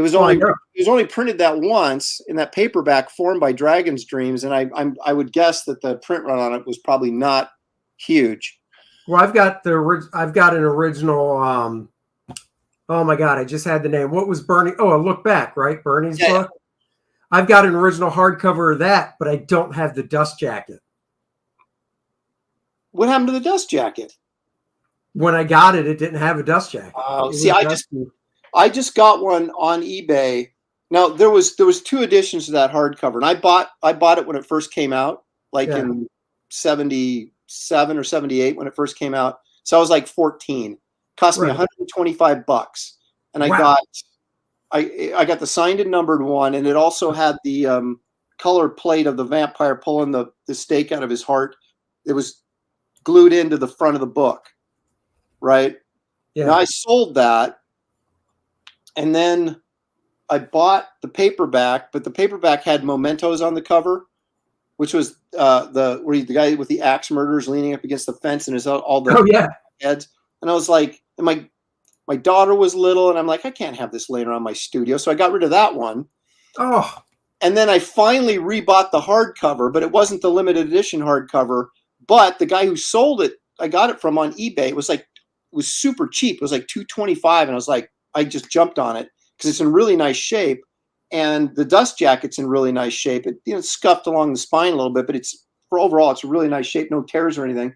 E: was only printed that once in that paperback form by Dragon's Dreams, and I would guess that the print run on it was probably not huge.
C: Well, I've got an original. Oh my God, I just had the name. What was Bernie? Oh, a Look Back, right? Bernie's book. I've got an original hardcover of that, but I don't have the dust jacket.
E: What happened to the dust jacket?
C: When I got it, it didn't have a dust jacket.
E: I just got one on eBay. Now there was two editions of that hardcover, and I bought it when it first came out, in 77 or 78 when it first came out. So I was like 14. Cost me $125, and I got the signed and numbered one, and it also had the color plate of the vampire pulling the stake out of his heart. It was glued into the front of the book, right? Yeah. Now I sold that. And then I bought the paperback, but the paperback had mementos on the cover, which was the guy with the axe murderers leaning up against the fence and all the heads. And I was like, and my daughter was little, and I'm like, I can't have this laying around my studio. So I got rid of that one. Oh. And then I finally rebought the hardcover, but it wasn't the limited edition hardcover. But the guy who sold it, I got it from on eBay. It was super cheap. It was like $225, and I was like, I just jumped on it because it's in really nice shape, and the dust jacket's in really nice shape. It's scuffed along the spine a little bit, but overall it's a really nice shape, no tears or anything.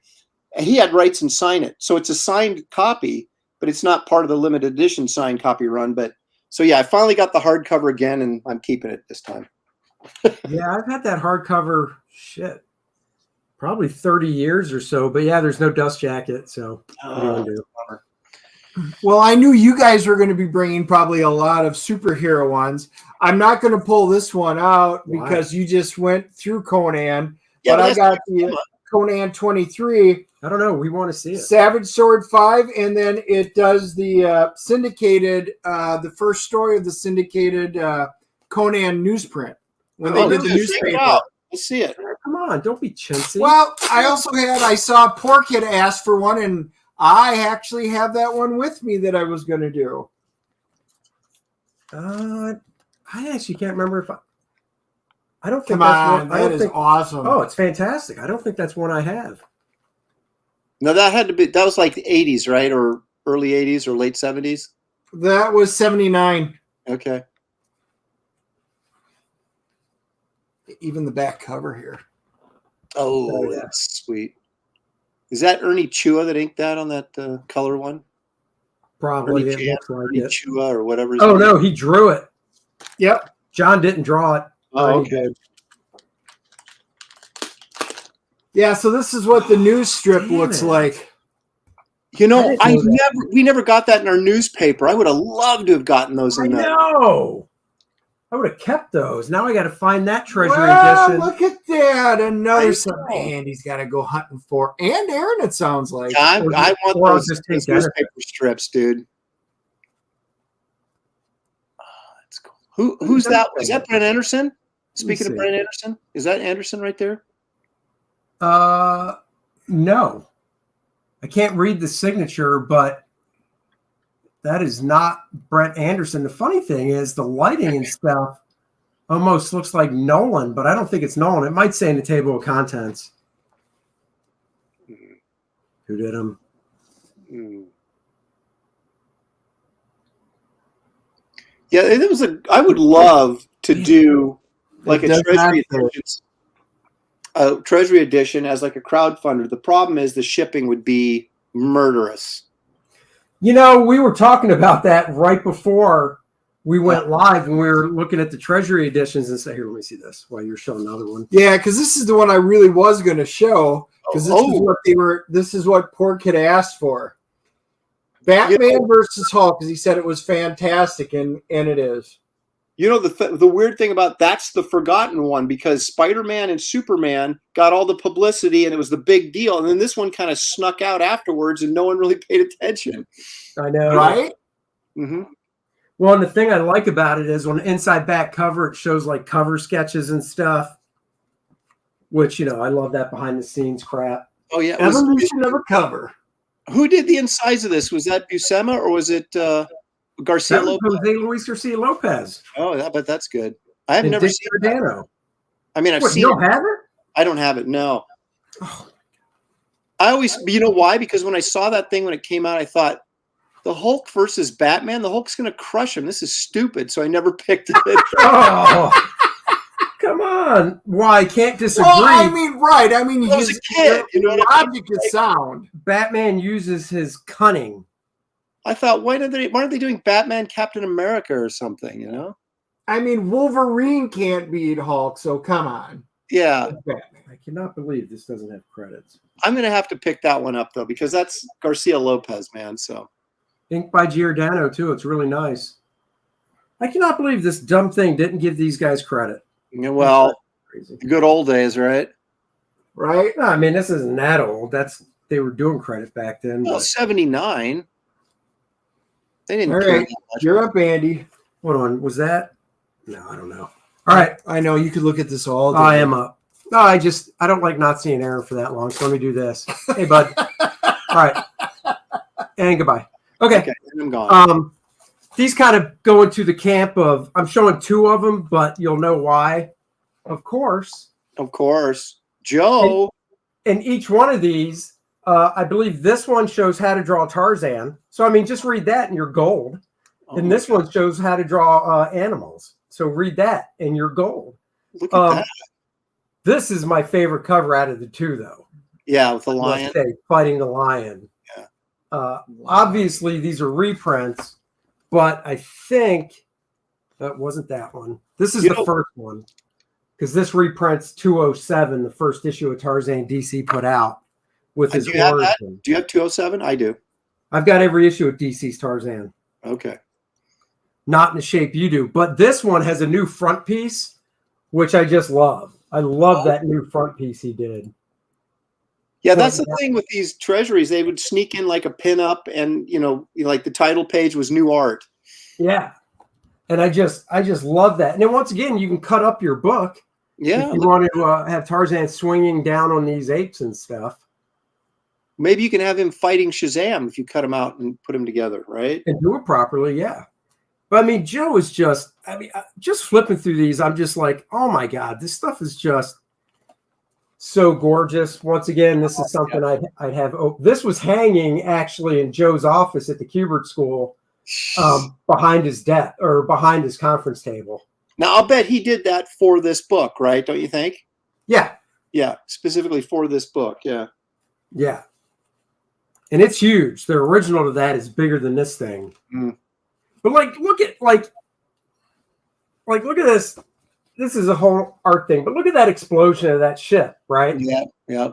E: And he had Wrightson sign it, so it's a signed copy, but it's not part of the limited edition signed copy run. But so yeah, I finally got the hardcover again, and I'm keeping it this time.
C: Yeah, I've had that hardcover probably 30 years or so, but yeah, there's no dust jacket, so what do you want to do?
D: Well, I knew you guys were going to be bringing probably a lot of superhero ones. I'm not going to pull this one out because you just went through Conan. Yeah, but I got the Conan 23.
C: I don't know. We want to see it.
D: Savage Sword 5, and then it does the syndicated, the first story of the syndicated Conan newsprint when they did the newspaper.
E: Let's see it.
C: Come on, don't be chintzy.
D: Well, I saw Pork had asked for one, and I actually have that one with me that I was going to do.
C: I actually can't remember if I don't think
D: that's one. That is awesome.
C: Oh, it's fantastic. I don't think that's one I have.
E: No, that was like the 80s, right? Or early 80s or late 70s?
D: That was 79.
E: Okay.
D: Even the back cover here.
E: Oh,
C: yeah.
E: that's sweet. Is that Ernie Chua that inked that on that color one?
C: Probably
E: Ernie
C: it
E: Chan,
C: looks like
E: Ernie
C: it.
E: Chua or whatever his
C: Oh
E: name
C: no,
E: is.
C: he drew it.
D: Yep.
C: John didn't draw it.
E: Oh,
C: Ernie
E: okay.
C: did.
D: Yeah, so this is what the news strip
C: Damn
D: looks
C: it.
D: like.
E: You know,
C: I didn't know that.
E: we never got that in our newspaper. I would have loved to have gotten those
C: I
E: in that.
C: know. I would have kept those. Now I got to find that Treasury
D: Well,
C: Edition.
D: look at that. Another
E: I
D: something
E: know.
D: Andy's got to go hunting for. And Aaron, it sounds like.
E: I want
C: Or I'll
E: those
C: just take
E: those
C: Dennis.
E: newspaper strips, dude. Oh, that's cool. Who's that? Is that Brent Anderson? Speaking of
C: see.
E: Brent Anderson, is that Anderson right there?
C: No. I can't read the signature, but that is not Brett Anderson. The funny thing is the lighting and stuff almost looks like Nolan, but I don't think it's Nolan. It might say in the table of contents. Who did them?
E: Yeah, it was I would love to do like a
D: does
E: Treasury
D: not fit.
E: Editions, a Treasury Edition as like a crowdfunder. The problem is the shipping would be murderous.
C: You know, we were talking about that right before we went live when we were looking at the Treasury Editions and say, here, let me see this while you're showing another one.
D: Yeah, because this is the one I really was going to show. Because this is what Pork had asked for. Batman versus Hulk, because he said it was fantastic, and it is.
E: You know, the weird thing about that's the forgotten one, because Spider-Man and Superman got all the publicity and it was the big deal. And then this one kind of snuck out afterwards and no one really paid attention.
C: I know.
D: Right?
E: Mm-hmm.
C: Well, and the thing I like about it is on the inside back cover, it shows like cover sketches and stuff, which, you know, I love that behind the scenes crap.
E: Oh, yeah.
D: Evolution of a cover.
E: Who did the insides of this? Was that Buscema or was it Garcia
C: That was
E: Lopez?
C: Jose Luis Garcia Lopez.
E: Oh, but that's good. I have
C: And
E: never
C: Dick
E: seen
C: Giordano.
E: that. I mean, I've
C: What,
E: seen
C: you don't
E: it.
C: have it?
E: I don't have it. No. I always, you know why? Because when I saw that thing when it came out, I thought the Hulk versus Batman, the Hulk's going to crush him. This is stupid. So I never picked it.
C: Oh, come on. Why? Can't disagree.
D: Well, I mean, right. I mean,
E: I was a kid. You know what I mean?
D: logic is sound.
C: Batman uses his cunning.
E: I thought, why aren't they doing Batman, Captain America or something, you know?
D: I mean, Wolverine can't beat Hulk, so come on.
E: Yeah.
C: I cannot believe this doesn't have credits.
E: I'm going to have to pick that one up, though, because that's Garcia Lopez, man. So
C: Inked by Giordano, too. It's really nice. I cannot believe this dumb thing didn't give these guys credit.
E: yeah, well,
C: Crazy.
E: the good old days, right?
D: Right?
C: No, I mean, this isn't that old. They were doing credit back then.
E: Well,
C: But
E: 79. They didn't
D: All
E: care
D: right.
E: that much.
D: You're up, Andy.
C: hold on. Was that? No, I don't know. All right.
D: I know you could look at this all day.
C: I am up. No, I don't like not seeing Aaron for that long. So let me do this. Hey, bud. All right. And goodbye. Okay.
E: Okay, and I'm gone.
C: These kind of go into the camp of, I'm showing two of them, but you'll know why. Of course.
E: Of course. Joe.
C: And each one of these, I believe this one shows how to draw Tarzan. So, I mean, just read that and you're gold. And this one shows how to draw animals. So read that and you're gold.
E: Look at that.
C: This is my favorite cover out of the two, though.
E: Yeah, with the
C: I must
E: lion.
C: say, fighting the lion.
E: Yeah.
C: Obviously, these are reprints, but I think that wasn't that one. This is the first one because this reprints 207, the first issue of Tarzan DC put out with his
E: Do you have that?
C: origin.
E: Do you have 207? I do.
C: I've got every issue of DC's Tarzan.
E: Okay.
C: Not in the shape you do, but this one has a new front piece, which I just love. I love that new front piece he did.
E: Yeah, that's the thing with these treasuries. They would sneak in like a pinup, and like the title page was new art.
C: Yeah, and I just love that. And then once again, you can cut up your book.
E: Yeah,
C: if you want to have Tarzan swinging down on these apes and stuff.
E: Maybe you can have him fighting Shazam if you cut him out and put him together, right?
C: And do it properly, yeah. But I mean, Joe is just flipping through these. I'm just like, oh my God, this stuff is just so gorgeous. Once again, this is something I'd have. This was hanging actually in Joe's office at the Kubert School behind his desk or behind his conference table.
E: Now, I'll bet he did that for this book, right? Don't you think?
C: Yeah.
E: Yeah, specifically for this book. Yeah.
C: Yeah. And it's huge. The original to that is bigger than this thing.
E: Mm.
C: But look at look at this. This is a whole art thing, but look at that explosion of that ship, right?
E: Yeah. Yeah.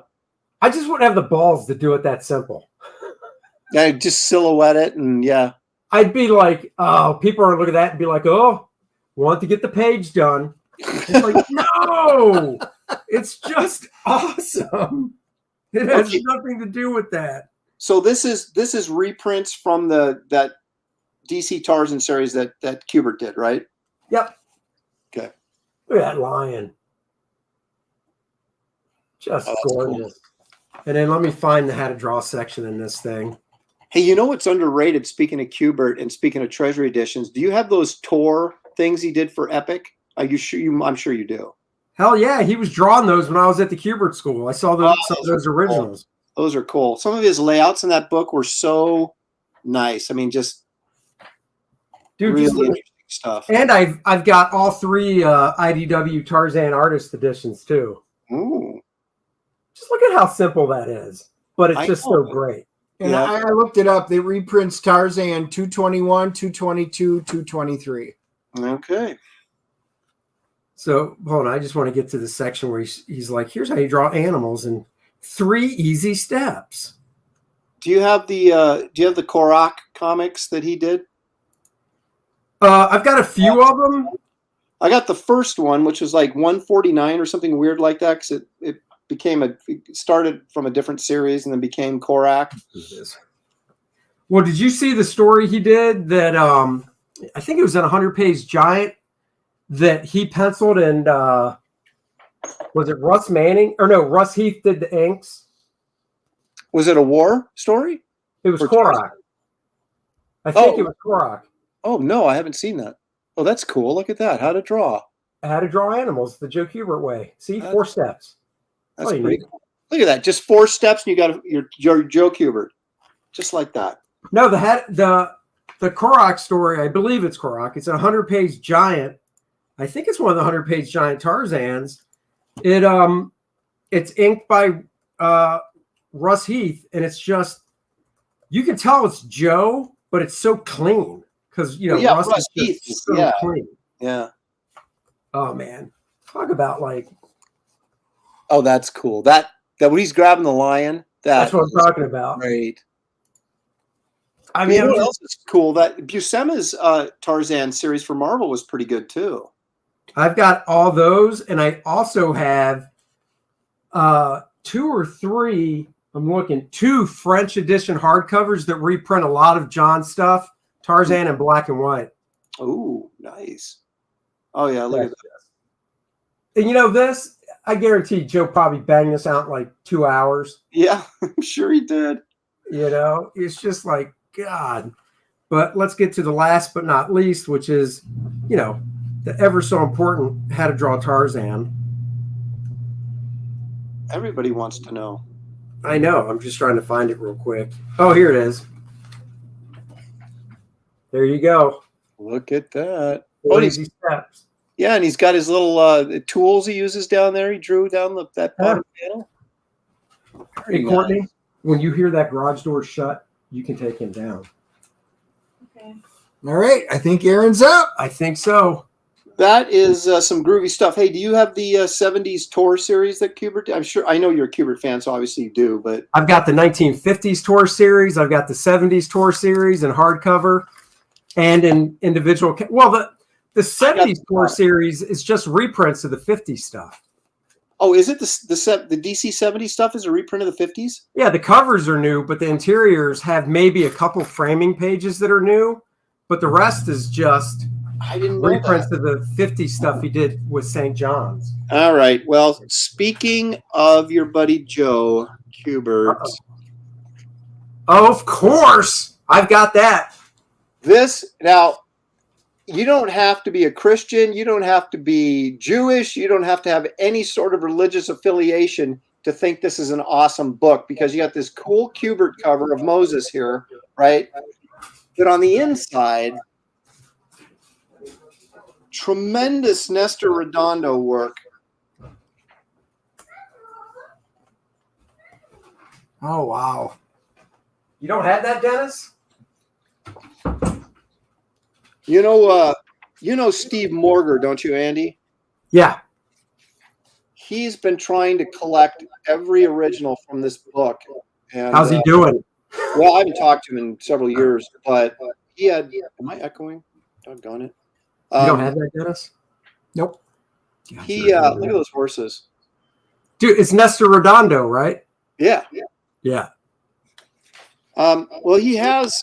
C: I just wouldn't have the balls to do it that simple.
E: Yeah, just silhouette it, and yeah.
C: I'd be like, oh, people are looking at that and be like, oh, want to get the page done. It's like, no, it's just awesome. It has nothing to do with that.
E: So this is reprints from that DC Tarzan series that Kubert did, right?
C: Yep.
E: Okay.
C: Look at that lion. Just gorgeous. Cool. And then let me find the how to draw section in this thing.
E: Hey, you know what's underrated? Speaking of Kubert and speaking of Treasury Editions, do you have those Tor things he did for Epic? Are you sure? I'm sure you do.
C: Hell yeah, he was drawing those when I was at the Kubert school. I saw some of those originals.
E: Cool. Those are cool. Some of his layouts in that book were so nice. I mean, just really interesting stuff.
C: And I've got all 3 IDW Tarzan artist editions too.
E: Ooh.
C: Just look at how simple that is, but it's just so great.
D: And yeah. I looked it up. They reprints Tarzan 221, 222, 223.
E: Okay.
C: So hold on, I just want to get to the section where he's like, here's how you draw animals in 3 easy steps.
E: Do you have the Kor-Drath comics that he did?
C: I've got a few of them.
E: I got the first one, which was like 149 or something weird like that, because it started from a different series and then became Kor-Drath.
C: Well, did you see the story he did that I think it was in 100-page giant that he penciled, and was it Russ Manning? Or no, Russ Heath did the inks.
E: Was it a war story?
C: It was Kor-Drath. I think it was Kor-Drath.
E: Oh, no, I haven't seen that. Oh, that's cool. Look at that. How to draw.
C: How to draw animals the Joe Kubert way. See, 4 steps.
E: That's pretty cool. Look at that. Just 4 steps and you got your Joe Kubert. Just like that.
C: No, the Kor-Drath story, I believe it's Kor-Drath. It's a 100-page giant. I think it's one of the 100-page giant Tarzans. It's inked by Russ Heath, and it's just, you can tell it's Joe, but it's so clean because Russ Heath is so clean.
E: Yeah.
C: Oh man, talk about like.
E: Oh, that's cool. That when he's grabbing the lion.
C: That's what I'm talking about.
E: Great.
C: I mean,
E: what else is cool? That Buscema's Tarzan series for Marvel was pretty good too.
C: I've got all those, and I also have 2 or 3. I'm looking 2 French edition hardcovers that reprint a lot of John's stuff. Tarzan in black and white.
E: Oh, nice. Oh yeah, look at that.
C: And this, I guarantee Joe probably banged this out in like 2 hours.
E: Yeah, I'm sure he did.
C: It's just like, God. But let's get to the last but not least, which is, the ever so important how to draw Tarzan.
E: Everybody wants to know.
C: I know. I'm just trying to find it real quick. Oh, here it is. There you go.
E: Look at that.
C: Easy steps.
E: Yeah, and he's got his little tools he uses down there. He drew down that bottom panel.
C: Hey, Courtney, when you hear that garage door shut, you can take him down.
B: Okay.
D: All right. I think Aaron's up.
C: I think so.
E: That is some groovy stuff. Hey, do you have the 70s Tor series that Kubert did? I know you're a Kubert fan, so obviously you do. But
C: I've got the 1950s Tor series. I've got the 70s Tor series in hardcover and in individual. Well, the 70s Tor series is just reprints of the 50s stuff.
E: Oh, is it the DC 70 stuff is a reprint of the 50s?
C: Yeah, the covers are new, but the interiors have maybe a couple framing pages that are new, but the rest is just reprints of the 50s stuff he did with St. John's.
E: All right. Well, speaking of your buddy Joe Kubert.
C: Of course. I've got that.
E: Now, you don't have to be a Christian. You don't have to be Jewish. You don't have to have any sort of religious affiliation to think this is an awesome book, because you got this cool Kubert cover of Moses here, right? But on the inside, tremendous Nestor Redondo work.
D: Oh, wow.
C: You don't have that, Dennis?
E: You know Steve Morger, don't you, Andy?
C: Yeah.
E: He's been trying to collect every original from this book. And,
C: How's he doing?
E: Well, I haven't talked to him in several years, but he had. Am I echoing? Doggone it.
C: You don't have that, Dennis?
D: Nope.
E: He look at those horses.
C: Dude, it's Nestor Redondo, right?
E: Yeah.
C: Yeah.
E: Well, he has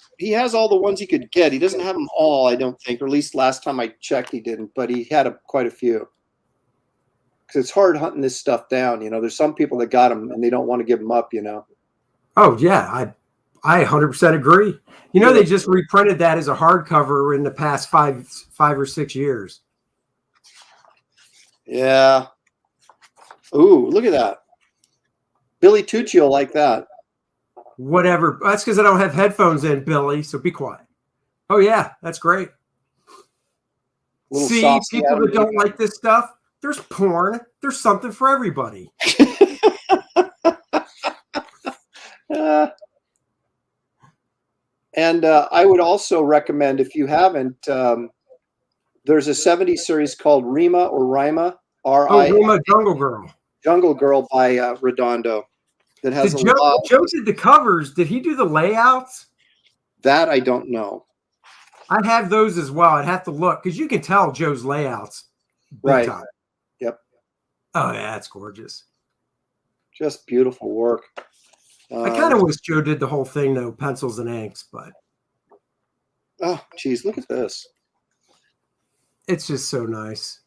E: all the ones he could get. He doesn't have them all, I don't think, or at least last time I checked, he didn't. But he had quite a few. Because it's hard hunting this stuff down. There's some people that got them and they don't want to give them up.
C: Oh yeah, I 100% agree. They just reprinted that as a hardcover in the past five or 6 years.
E: Yeah. Ooh, look at that. Billy Tucci will like that.
C: Whatever. That's because I don't have headphones in, Billy. So be quiet. Oh yeah, that's great. See, people that don't like this stuff, there's porn. There's something for everybody.
E: And I would also recommend, if you haven't, there's a 70s series called Rima or Rima, R-I-M-A.
C: Rima Jungle Girl.
E: Jungle Girl by Redondo. That has
C: Joe did the covers. Did he do the layouts?
E: That I don't know.
C: I have those as well. I'd have to look because you can tell Joe's layouts.
E: Right.
C: Time.
E: Yep.
C: Oh yeah, it's gorgeous.
E: Just beautiful work.
C: I kind of wish Joe did the whole thing though, pencils and inks, but
E: oh, geez, look at this.
C: It's just so nice.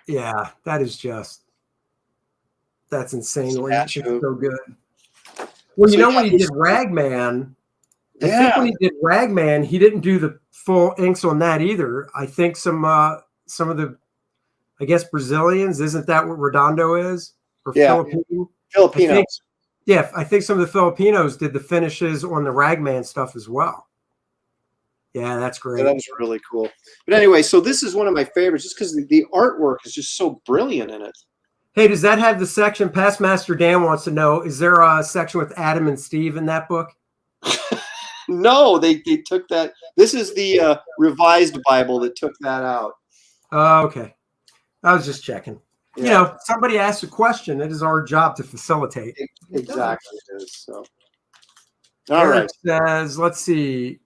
C: Yeah, that's insane. It's so good. Well, when he did Ragman, I think when he did Ragman, he didn't do the full inks on that either. I think some of the, I guess Brazilians, isn't that what Redondo is? Or
E: Filipinos.
C: I think some of the Filipinos did the finishes on the Ragman stuff as well. Yeah, that's great.
E: Yeah, that was really cool. But anyway, so this is one of my favorites just because the artwork is just so brilliant in it.
C: Hey, does that have the section? Past Master Dan wants to know, is there a section with Adam and Steve in that book?
E: No, they took that. This is the revised Bible that took that out.
C: Oh, okay. I was just checking.
E: Yeah.
C: Somebody asked a question. It is our job to facilitate.
E: Exactly. It is. So.
C: All right. Says, let's see.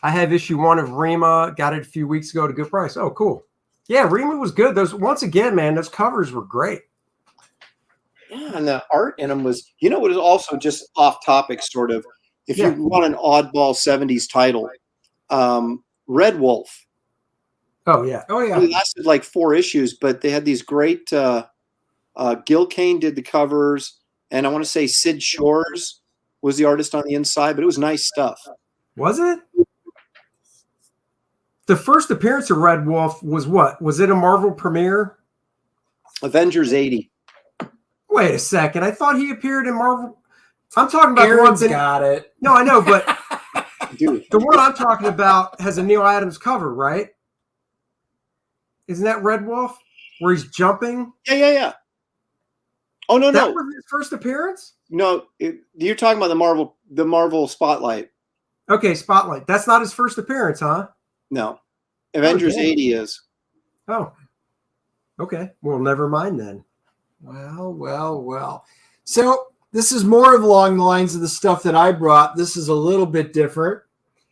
C: I have issue 1 of Rima. Got it a few weeks ago at a good price. Oh, cool. Yeah, Rima was good. Once again, man, those covers were great.
E: Yeah, and the art in them was, what is also just off topic, sort of. If you want an oddball 70s title, Red Wolf.
C: Oh, yeah.
E: It lasted like 4 issues, but they had these great Gil Kane did the covers, and I want to say Sid Shores was the artist on the inside, but it was nice stuff.
C: Was it? The first appearance of Red Wolf was what? Was it a Marvel premiere?
E: Avengers 80.
C: Wait a second. I thought he appeared in Marvel. I'm talking about
D: Aaron's
C: the ones that
D: got it.
C: No, I know, but
E: Dude.
C: The one I'm talking about has a Neil Adams cover, right? Isn't that Red Wolf where he's jumping?
E: Yeah. Oh no,
C: that was his first appearance?
E: No, you're talking about the Marvel Spotlight.
C: Okay, Spotlight. That's not his first appearance, huh?
E: No, Avengers 80 is.
C: Oh, okay. Well, never mind then.
D: Well. So this is more along the lines of the stuff that I brought. This is a little bit different.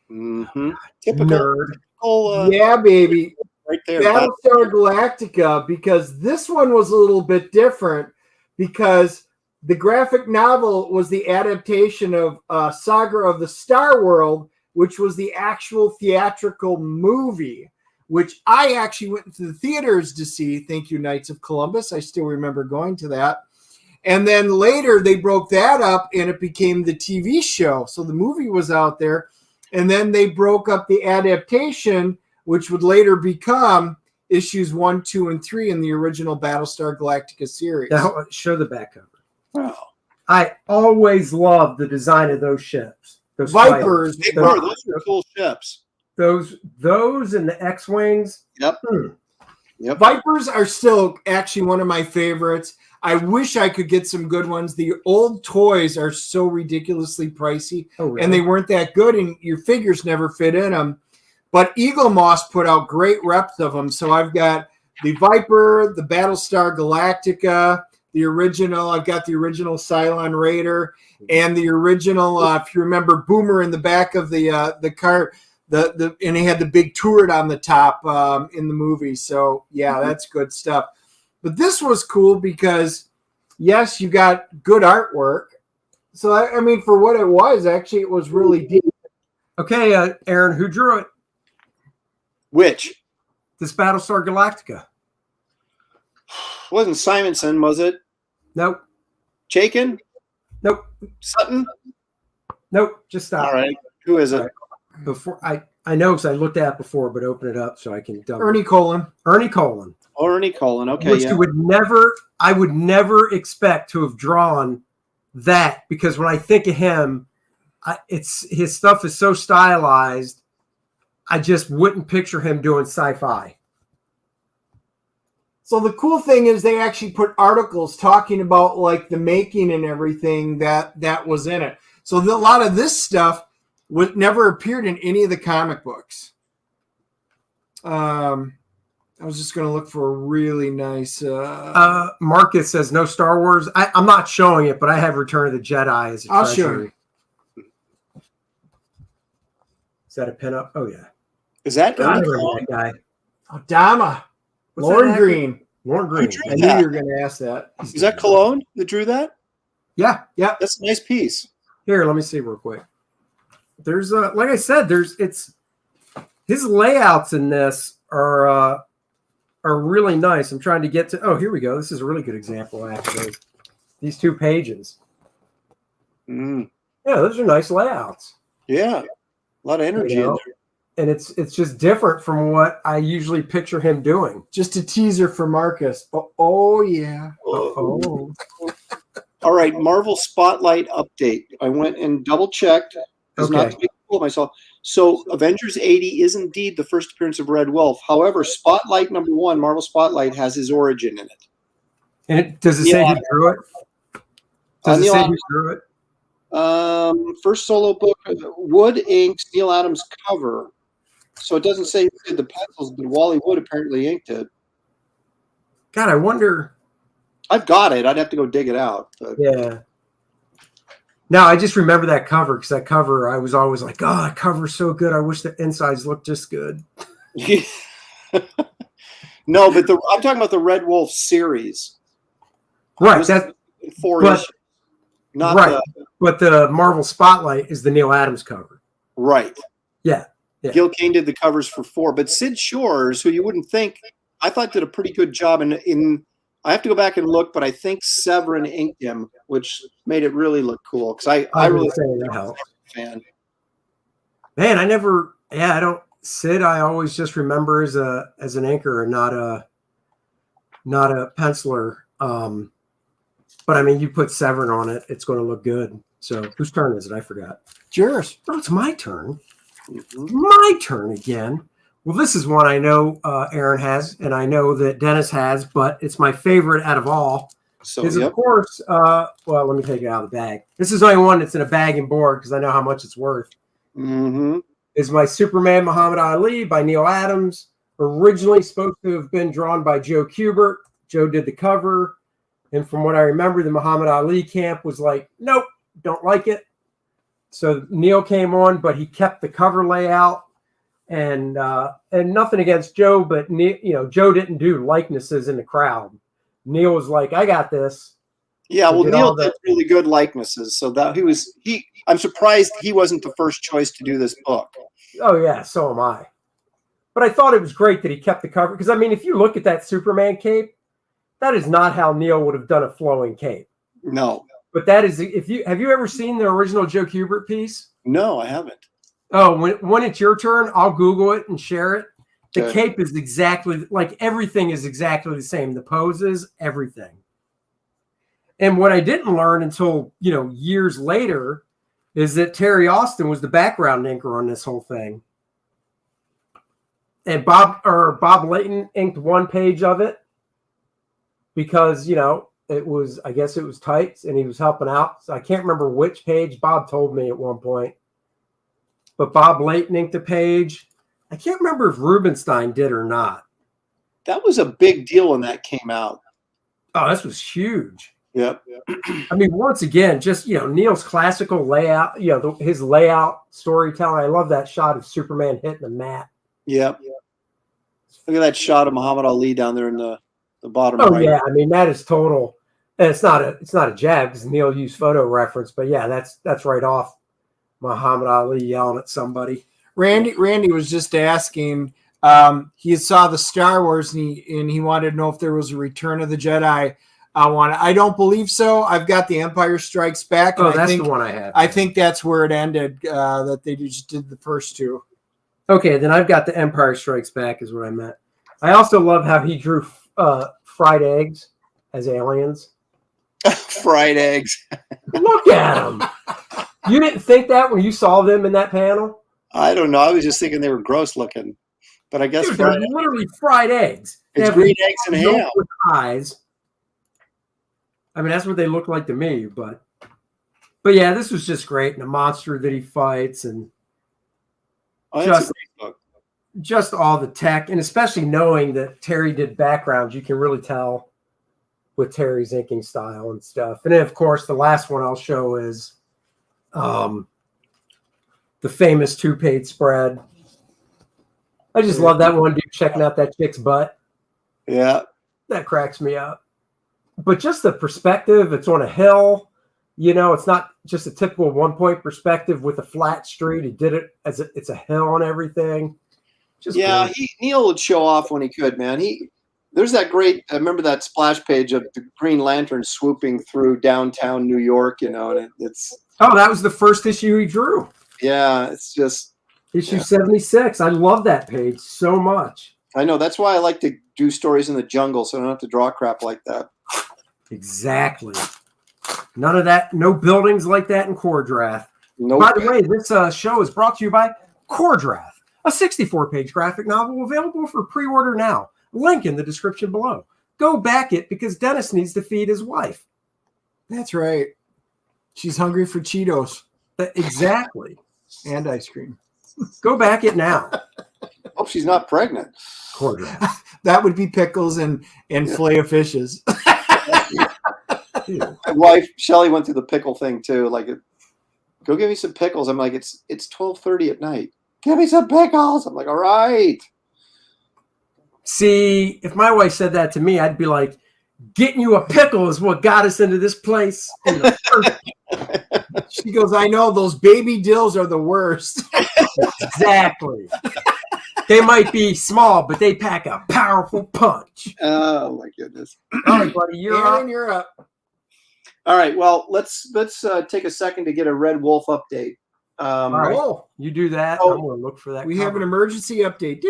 E: Mm-hmm.
C: Nerd.
D: Yeah, baby.
E: Right there.
D: Battlestar Galactica, because this one was a little bit different because the graphic novel was the adaptation of Saga of the Star World, which was the actual theatrical movie, which I actually went to the theaters to see. Thank you, Knights of Columbus. I still remember going to that. And then later they broke that up and it became the TV show. So the movie was out there. And then they broke up the adaptation, which would later become issues 1, 2, and 3 in the original Battlestar Galactica series.
C: Now, show the back cover.
E: Wow.
C: I always loved the design of those ships. Those
D: Vipers.
E: Those were cool ships.
C: Those and the X-Wings.
E: Yep. Yep.
D: Vipers are still actually one of my favorites. I wish I could get some good ones. The old toys are so ridiculously pricey, and they weren't that good, and your figures never fit in them. But Eagle Moss put out great reps of them. So I've got the Viper, the Battlestar Galactica, the original. I've got the original Cylon Raider, and the original. If you remember, Boomer in the back of the car. And he had the big turret on the top in the movie. So yeah, that's good stuff. But this was cool because yes, you got good artwork. So I mean, for what it was, actually, it was really deep.
C: Okay, Aaron, who drew it?
E: Which?
C: This Battlestar Galactica.
E: Wasn't Simonson, was it?
C: Nope.
E: Chaikin?
C: Nope.
E: Sutton?
C: Nope. Just stop.
E: All right. Who is it?
C: Right. Before I know because I looked at it before, but open it up so I can double.
D: Ernie Colon.
C: Ernie Colon.
E: Ernie Colon. Okay.
C: Which I would never expect to have drawn that, because when I think of him, his stuff is so stylized. I just wouldn't picture him doing sci-fi.
D: So the cool thing is they actually put articles talking about like the making and everything that was in it. So a lot of this stuff never appeared in any of the comic books. I was just going to look for a really nice.
C: Marcus says no Star Wars. I'm not showing it, but I have Return of the Jedi as a
D: I'll
C: treasury.
D: show you.
C: Is that a pinup? Oh yeah.
E: Is that
C: I
E: Ernie
C: remember
E: Colon?
C: that guy.
D: Oh, Dama.
C: What's
D: Lauren
C: that actor?
D: Green.
C: Lauren Green.
E: drew
D: I knew
E: that?
D: you were going to ask that.
E: Is that Cologne that drew that?
C: Yeah.
E: That's a nice piece.
C: Here, let me see real quick. There's like I said, his layouts in this are really nice. I'm trying to get to. Oh, here we go. This is a really good example, actually. These 2 pages.
E: Mm.
C: Yeah, those are nice layouts.
E: Yeah. A lot of energy in there.
C: And it's just different from what I usually picture him doing.
D: Just a teaser for Marcus. Oh yeah.
C: Oh.
E: All right, Marvel Spotlight update. I went and double checked. Not to be fool of myself. So Avengers 80 is indeed the first appearance of Red Wolf. However, Spotlight #1, Marvel Spotlight, has his origin in it.
C: And does it say who drew it? Does it say who drew it?
E: First solo book, Wood inks Neil Adams cover. So it doesn't say who did the pencils, but Wally Wood apparently inked it.
C: God, I wonder.
E: I've got it. I'd have to go dig it out. But.
C: Yeah. No, I just remember that cover because that cover, I was always like, oh, that cover's so good. I wish the insides looked just good.
E: No, but I'm talking about the Red Wolf series.
C: Right. That's
E: 4 issues. Not
C: right. But the Marvel Spotlight is the Neil Adams cover.
E: Right.
C: Yeah. Yeah.
E: Gil Kane did the covers for 4, but Sid Shores, who you wouldn't think, I thought did a pretty good job in I have to go back and look, but I think Severin inked him, which made it really look cool. Because I really
C: helped.
E: Fan.
C: Man, I don't Sid. I always just remember as an inker and not a penciler. But I mean, you put Severin on it, it's going to look good. So whose turn is it? I forgot.
D: It's yours.
C: Oh, it's my turn.
E: Mm-hmm.
C: My turn again. Well, this is one I know Aaron has, and I know that Dennis has, but it's my favorite out of all.
E: So,
C: Of course, well, let me take it out of the bag. This is the only one that's in a bag and board because I know how much it's worth.
E: Mm-hmm.
C: Is my Superman Muhammad Ali by Neil Adams. Originally supposed to have been drawn by Joe Kubert. Joe did the cover. And from what I remember, the Muhammad Ali camp was like, nope, don't like it. So Neil came on, but he kept the cover layout. And nothing against Joe, but Joe didn't do likenesses in the crowd. Neil was like, I got this.
E: Yeah, well, Neil did really good likenesses. So that I'm surprised he wasn't the first choice to do this book.
C: Oh, yeah, so am I. But I thought it was great that he kept the cover. Because, I mean, if you look at that Superman cape, that is not how Neil would have done a flowing cape.
E: No.
C: But that is, have you ever seen the original Joe Kubert piece?
E: No, I haven't.
C: Oh, when it's your turn, I'll Google it and share it. The cape is exactly, like everything is exactly the same. The poses, everything. And what I didn't learn until, years later is that Terry Austin was the background inker on this whole thing. And Bob Layton inked one page of it because, I guess it was tight and he was helping out. So I can't remember which page. Bob told me at one point. But Bob Layton inked a page. I can't remember if Rubenstein did or not.
E: That was a big deal when that came out.
C: Oh, this was huge.
E: Yep.
C: I mean, once again, just, Neil's classical layout, his layout storytelling. I love that shot of Superman hitting the mat.
E: Yep. Look at that shot of Muhammad Ali down there in the bottom
C: Oh,
E: right.
C: yeah. I mean, that is total. And it's not a jab because Neil used photo reference, but yeah, that's right off Muhammad Ali yelling at somebody.
D: Randy was just asking. He saw the Star Wars and he wanted to know if there was a Return of the Jedi. I don't believe so. I've got the Empire Strikes Back.
C: Oh, that's the one I have.
D: I think that's where it ended. That they just did the first two.
C: Okay, then I've got the Empire Strikes Back is what I meant. I also love how he drew fried eggs as aliens.
E: Fried eggs.
C: Look at them. You didn't think that when you saw them in that panel?
E: I don't know. I was just thinking they were gross looking, but I guess
C: Dude, they're literally fried eggs.
E: It's green eggs and ham
C: with eyes. I mean, that's what they look like to me. But yeah, this was just great, and the monster that he fights, and just all the tech, and especially knowing that Terry did backgrounds, you can really tell with Terry's inking style and stuff. And then, of course, the last one I'll show is the famous 2-page spread. I just love that one dude checking out that chick's butt.
E: Yeah.
C: That cracks me up. But just the perspective, it's on a hill. It's not just a typical 1-point perspective with a flat street. He did it as it's a hill and everything. Just
E: Neil would show off when he could, man. There's that great. I remember that splash page of the Green Lantern swooping through downtown New York. And it's.
C: Oh, that was the first issue he drew.
E: Yeah, it's just
C: issue 76. I love that page so much.
E: I know. That's why I like to do stories in the jungle, so I don't have to draw crap like that.
C: Exactly. None of that. No buildings like that in Kor-Drath.
E: Nope.
C: By the way, this show is brought to you by Kor-Drath, a 64-page graphic novel available for pre-order now. Link in the description below. Go back it because Dennis needs to feed his wife.
D: That's right. She's hungry for Cheetos.
C: Exactly.
D: And ice cream.
C: Go back it now.
E: Hope she's not pregnant.
C: Kor-Drath.
D: That would be pickles and fillet of fishes.
E: My wife Shelly went through the pickle thing too. Like, go give me some pickles. I'm like, it's 12:30 at night. Give me some pickles. I'm like, all right.
C: See, if my wife said that to me, I'd be like, getting you a pickle is what got us into this place.
D: She goes, I know those baby dills are the worst.
C: Exactly. They might be small, but they pack a powerful punch.
E: Oh my goodness.
C: All right, buddy,
D: You're up.
E: All right. Well, let's take a second to get a Red Wolf update.
C: All right. You do that.
E: Oh,
C: I'm going to look for that.
D: We have an
C: cover.
D: emergency update.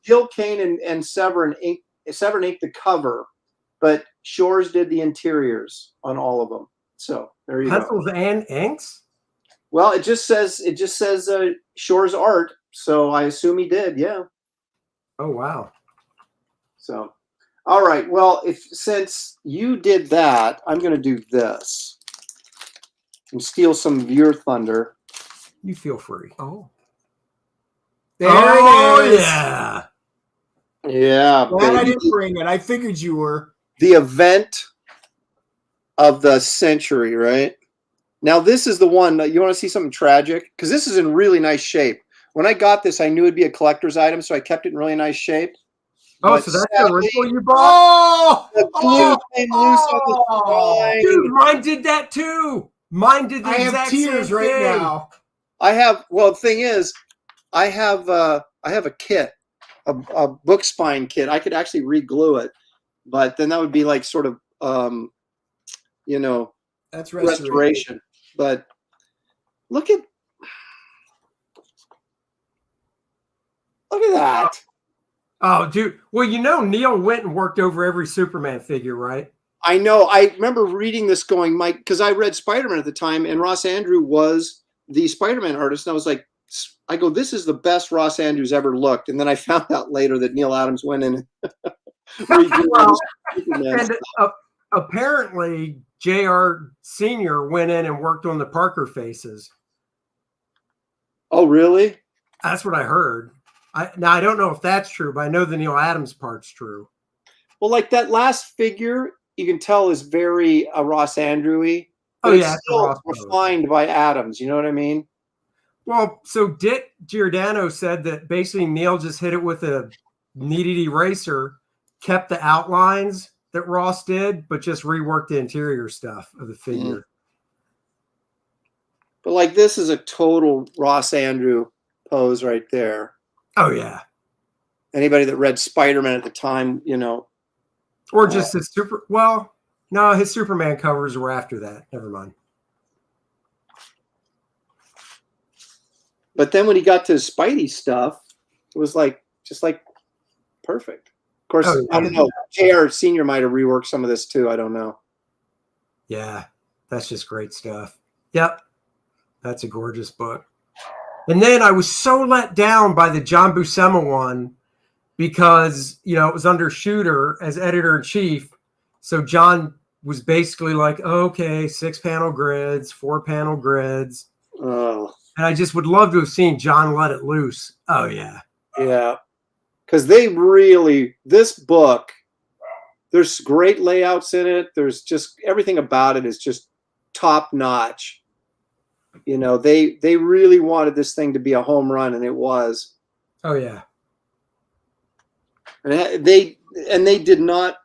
E: Gil Kane and Severin inked the cover, but Shores did the interiors on all of them. So there you
C: Pencils
E: go.
C: and inks?
E: Well, it just says Shores art, so I assume he did. Yeah.
C: Oh wow.
E: So, all right. Well, since you did that, I'm going to do this and steal some of your thunder.
C: You feel free.
D: Oh. There it is.
C: Yeah.
E: Yeah.
D: Glad I didn't bring it. I figured you were.
E: The event of the century, right? Now, this is the one that you want to see something tragic? Because this is in really nice shape. When I got this, I knew it'd be a collector's item, so I kept it in really nice shape.
C: Oh,
E: But
C: so that's
E: sadly,
C: the original you bought?
E: the glue came loose on the spine.
C: Dude, mine did that too. Mine did the
D: I have
C: exact
D: tears
C: same
D: right
C: thing.
D: now.
E: The thing is, I have a kit, a book spine kit. I could actually re-glue it, but then that would be like sort of,
D: That's
E: restoration. But look at that.
C: Oh, dude. Well, Neil went and worked over every Superman figure, right?
E: I know. I remember reading this going, Mike, because I read Spider-Man at the time, and Ross Andrew was the Spider-Man artist. And I was like, I go, this is the best Ross Andrews ever looked. And then I found out later that Neil Adams went in and redid all
C: Well,
E: this Superman
C: and
E: stuff.
C: apparently J.R. Sr. went in and worked on the Parker faces.
E: Oh, really?
C: That's what I heard. Now I don't know if that's true, but I know the Neil Adams part's true.
E: Well, like that last figure, you can tell is very Ross Andrew-y.
C: Oh, yeah,
E: it's still refined by Adams. You know what I mean?
C: Well, so Dick Giordano said that basically Neil just hit it with a kneaded eraser, kept the outlines that Ross did, but just reworked the interior stuff of the figure.
E: Mm. But like this is a total Ross Andrew pose right there.
C: Oh, yeah.
E: Anybody that read Spider-Man at the time, you know.
C: Or just his no, his Superman covers were after that. Never mind.
E: But then when he got to his Spidey stuff, it was like just like perfect. Of course, I don't know. JR Senior might have reworked some of this too. I don't know.
C: Yeah, that's just great stuff. Yep, that's a gorgeous book. And then I was so let down by the John Buscema one because it was under Shooter as editor in chief. So John was basically like, okay, 6-panel grids, 4-panel grids.
E: Oh.
C: And I just would love to have seen John let it loose. Oh, yeah.
E: Yeah. Because this book, there's great layouts in it. There's just everything about it is just top notch. They really wanted this thing to be a home run, and it was.
C: Oh, yeah.
E: And they did not,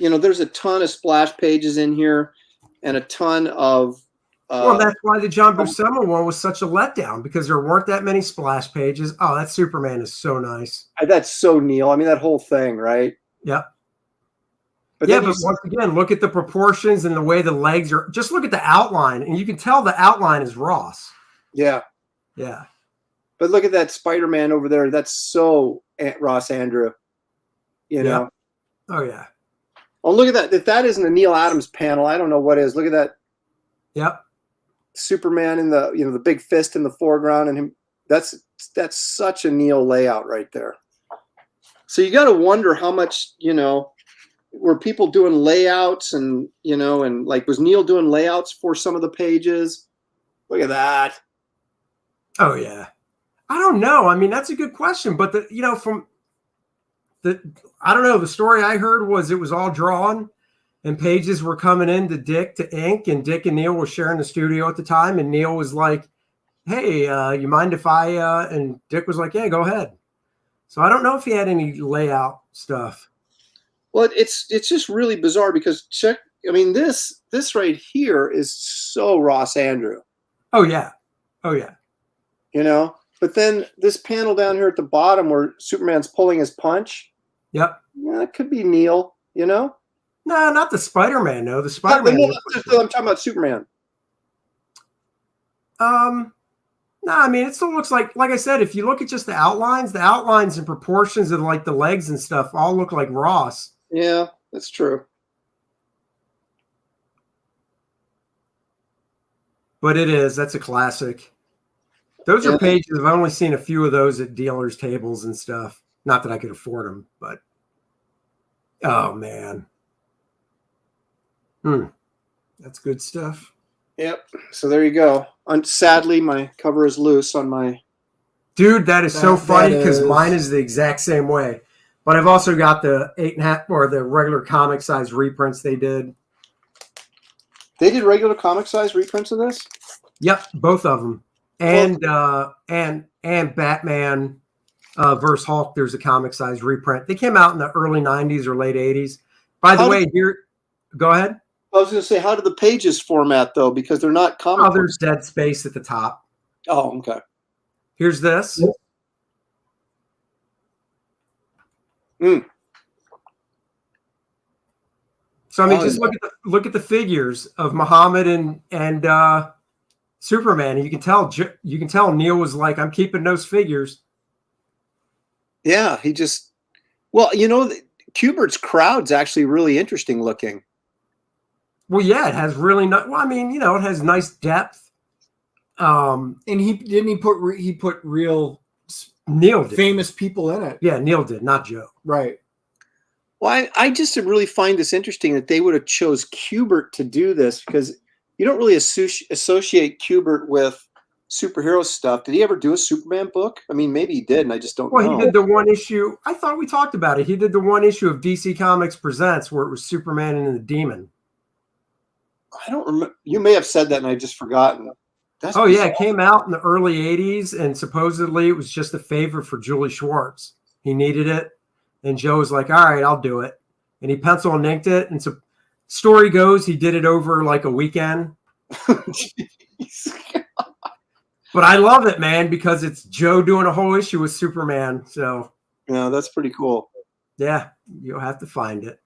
E: there's a ton of splash pages in here and a ton of.
C: Well, that's why the John Buscema one was such a letdown, because there weren't that many splash pages. Oh, that Superman is so nice.
E: That's so Neil. I mean, that whole thing, right?
C: Yep.
E: But
C: once again, look at the proportions and the way the legs are. Just look at the outline, and you can tell the outline is Ross.
E: Yeah.
C: Yeah.
E: But look at that Spider-Man over there. That's so Ross Andrew.
C: Oh, yeah.
E: Oh, look at that. If that isn't a Neil Adams panel, I don't know what is. Look at that.
C: Yep.
E: Superman in the big fist in the foreground, and him. That's such a Neil layout right there. So you got to wonder how much were people doing layouts and and like was Neil doing layouts for some of the pages? Look at that.
C: Oh yeah. I don't know. I mean, that's a good question, but I don't know. The story I heard was it was all drawn. And pages were coming in to Dick to ink, and Dick and Neil were sharing the studio at the time. And Neil was like, hey, you mind if and Dick was like, yeah, go ahead. So I don't know if he had any layout stuff.
E: Well, it's just really bizarre because this right here is so Ross Andrew.
C: Oh, yeah. Oh, yeah.
E: But then this panel down here at the bottom where Superman's pulling his punch.
C: Yep.
E: Yeah, it could be Neil,
C: No, not the Spider-Man. No, the Spider-Man.
E: No, I'm talking about Superman.
C: No, I mean, it still looks like I said, if you look at just the outlines and proportions of like the legs and stuff all look like Ross.
E: Yeah, that's true.
C: But that's a classic. Those are pages. I've only seen a few of those at dealers' tables and stuff. Not that I could afford them, but oh man. That's good stuff.
E: Yep. So there you go. Sadly, my cover is loose on my.
C: Dude, that is so funny because mine is the exact same way. But I've also got the 8.5 or the regular comic size reprints they did.
E: They did regular comic size reprints of this?
C: Yep, both of them. And Batman versus Hulk, there's a comic size reprint. They came out in the early 90s or late 80s. By the way, go ahead.
E: I was going to say, how do the pages format, though? Because they're not comic.
C: Oh, there's dead space at the top.
E: Oh, okay.
C: Here's this. So, I mean, just look at the figures of Muhammad and Superman. And you can tell Neil was like, I'm keeping those figures.
E: Yeah, Kubert's crowd's actually really interesting looking.
C: Well, yeah, it has really it has nice depth.
D: And he put real
C: Neil did.
D: famous people in it.
C: Yeah, Neil did, not Joe.
D: Right.
E: Well, I just really find this interesting that they would have chose Kubert to do this, because you don't really associate Kubert with superhero stuff. Did he ever do a Superman book? I mean, maybe he did, and I just don't know.
C: Well, he did the one issue. I thought we talked about it. He did the one issue of DC Comics Presents where it was Superman and the Demon.
E: I don't remember. You may have said that, and I've just forgotten. That's
C: Oh, yeah.
E: bizarre.
C: It came out in the early 80s, and supposedly it was just a favor for Julie Schwartz. He needed it, and Joe was like, all right, I'll do it. And he pencil and inked it. And so, story goes, he did it over like a weekend. But I love it, man, because it's Joe doing a whole issue with Superman. So,
E: Yeah, that's pretty cool.
C: yeah, you'll have to find it.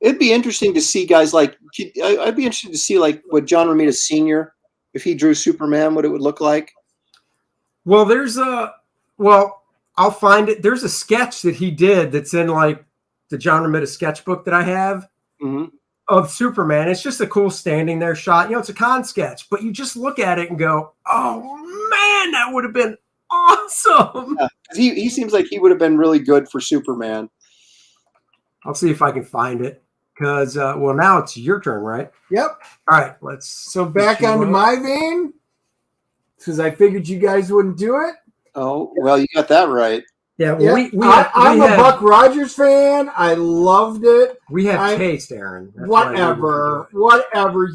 E: It'd be interesting to see guys like, I'd be interested to see like what John Romita Sr., if he drew Superman, what it would look like.
C: Well, I'll find it. There's a sketch that he did that's in like the John Romita sketchbook that I have of Superman. It's just a cool standing there shot. You know, it's a con sketch, but you just look at it and go, oh man, that would have been awesome.
E: Yeah, he seems like he would have been really good for Superman.
C: I'll see if I can find it. Because, well, now it's your turn, right?
D: Yep.
C: All right, let's.
D: So back onto my vein, because I figured you guys wouldn't do it.
E: Oh, well, you got that right.
C: Yeah, well,
D: yeah. I'm a Buck Rogers fan. I loved it.
C: We have taste, Aaron. That's
D: whatever.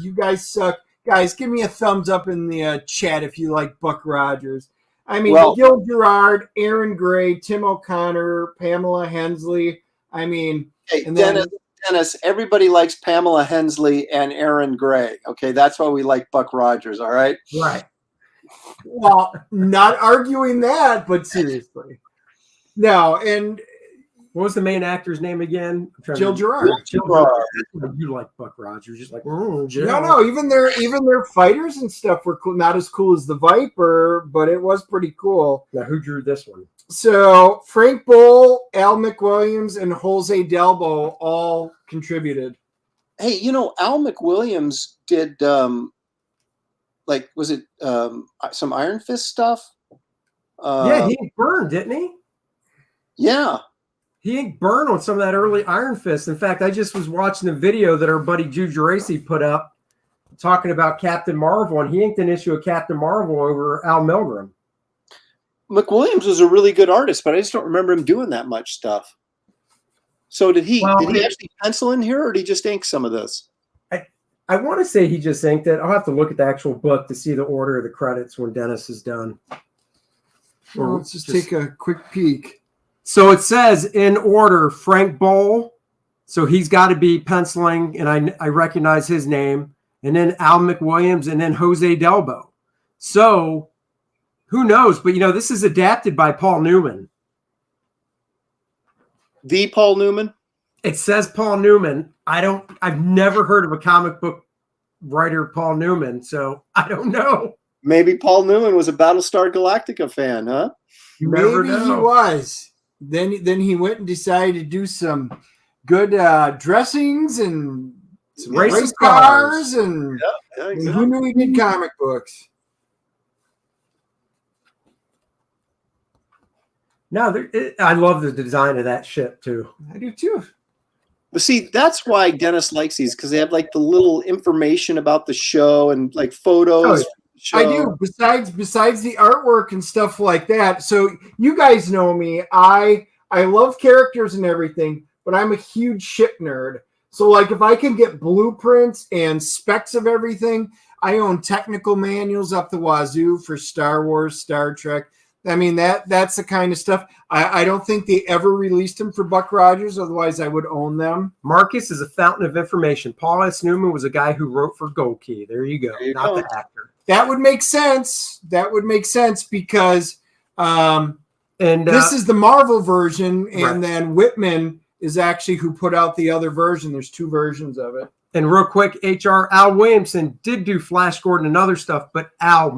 D: You guys suck. Guys, give me a thumbs up in the chat if you like Buck Rogers. I mean, Gil Gerard, Aaron Gray, Tim O'Connor, Pamela Hensley. I mean,
E: hey,
D: and
E: Dennis, everybody likes Pamela Hensley and Aaron Gray. Okay, that's why we like Buck Rogers, all right?
C: Right.
D: Well, not arguing that, but seriously. No, and
C: what was the main actor's name again?
D: Gil Gerard.
C: You like Buck Rogers, just like Gil.
D: No. Even their fighters and stuff were cool. Not as cool as the Viper, but it was pretty cool.
C: Now, who drew this one?
D: So Frank Boll, Al McWilliams, and Jose Delbo all contributed.
E: Hey, you know, Al McWilliams did was it some Iron Fist stuff?
C: Yeah, he burned, didn't he?
E: Yeah.
C: He inked burn on some of that early Iron Fist. In fact, I just was watching a video that our buddy Jude Geraci put up talking about Captain Marvel, and he inked an issue of Captain Marvel over Al Milgrom.
E: McWilliams was a really good artist, but I just don't remember him doing that much stuff. So did he actually pencil in here, or did he just ink some of this?
C: I want to say he just inked it. I'll have to look at the actual book to see the order of the credits when Dennis is done.
D: Well, let's just take a quick peek.
C: So it says in order, Frank Boll. So he's got to be penciling, and I recognize his name. And then Al McWilliams, and then Jose Delbo. So who knows? But, you know, this is adapted by Paul Newman.
E: The Paul Newman?
C: It says Paul Newman. I've never heard of a comic book writer, Paul Newman. So I don't know.
E: Maybe Paul Newman was a Battlestar Galactica fan, huh?
D: Maybe he was. Then he went and decided to do some good dressings and some race cars, and
E: exactly.
D: Who knew he did comic books?
C: No, I love the design of that ship too.
D: I do too.
E: But see, that's why Dennis likes these, because they have like the little information about the show and like photos.
D: I do. Besides the artwork and stuff like that. So you guys know me. I love characters and everything, but I'm a huge ship nerd. So like if I can get blueprints and specs of everything, I own technical manuals up the wazoo for Star Wars, Star Trek. I mean, that's the kind of stuff. I don't think they ever released them for Buck Rogers. Otherwise, I would own them.
C: Marcus is a fountain of information. Paul S. Newman was a guy who wrote for Gold Key. There you go. Not the actor.
D: That would make sense. Because this is the Marvel version, and then Whitman is actually who put out the other version. There's two versions of it.
C: And real quick, Al Williamson did do Flash Gordon and other stuff, but Al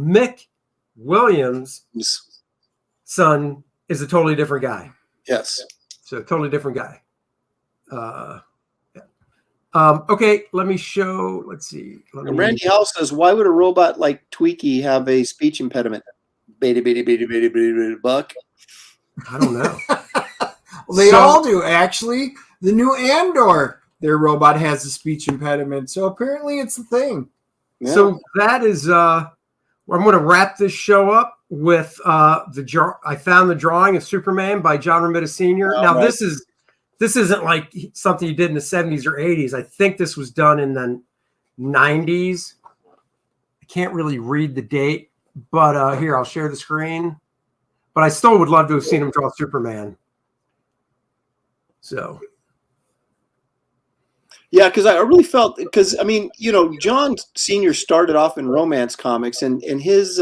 C: Williams' son is a totally different guy.
E: Yes.
C: So totally different guy. Okay, let me show. Let's see.
E: And Randy House says, "Why would a robot like Tweaky have a speech impediment?" Bitty bitty bitty bitty bitty bitty buck.
C: I don't know.
D: Well, they all do, actually. The new Andor, their robot has a speech impediment, so apparently it's a thing.
C: Yeah. So that is. I'm going to wrap this show up with I found the drawing of Superman by John Romita Sr. Now right. This isn't like something he did in the 70s or 80s. I think this was done in the 90s. I can't really read the date, but here, I'll share the screen. But I still would love to have seen him draw Superman. So.
E: Yeah, because I really felt, because, I mean, you know, John Sr. started off in romance comics, and his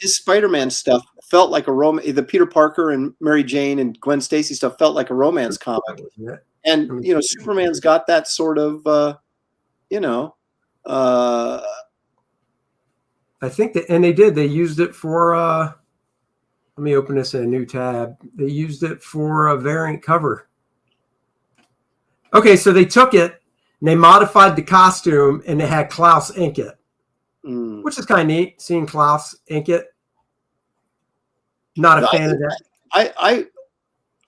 E: Spider-Man stuff felt like a romance. The Peter Parker and Mary Jane and Gwen Stacy stuff felt like a romance comic. And, you know, Superman's got that sort of, you know.
C: I think that, and they used it for, let me open this in a new tab. They used it for a variant cover. Okay, so they took it and they modified the costume and they had Klaus ink it, which is kind of neat, seeing Klaus ink it. Not a fan of that.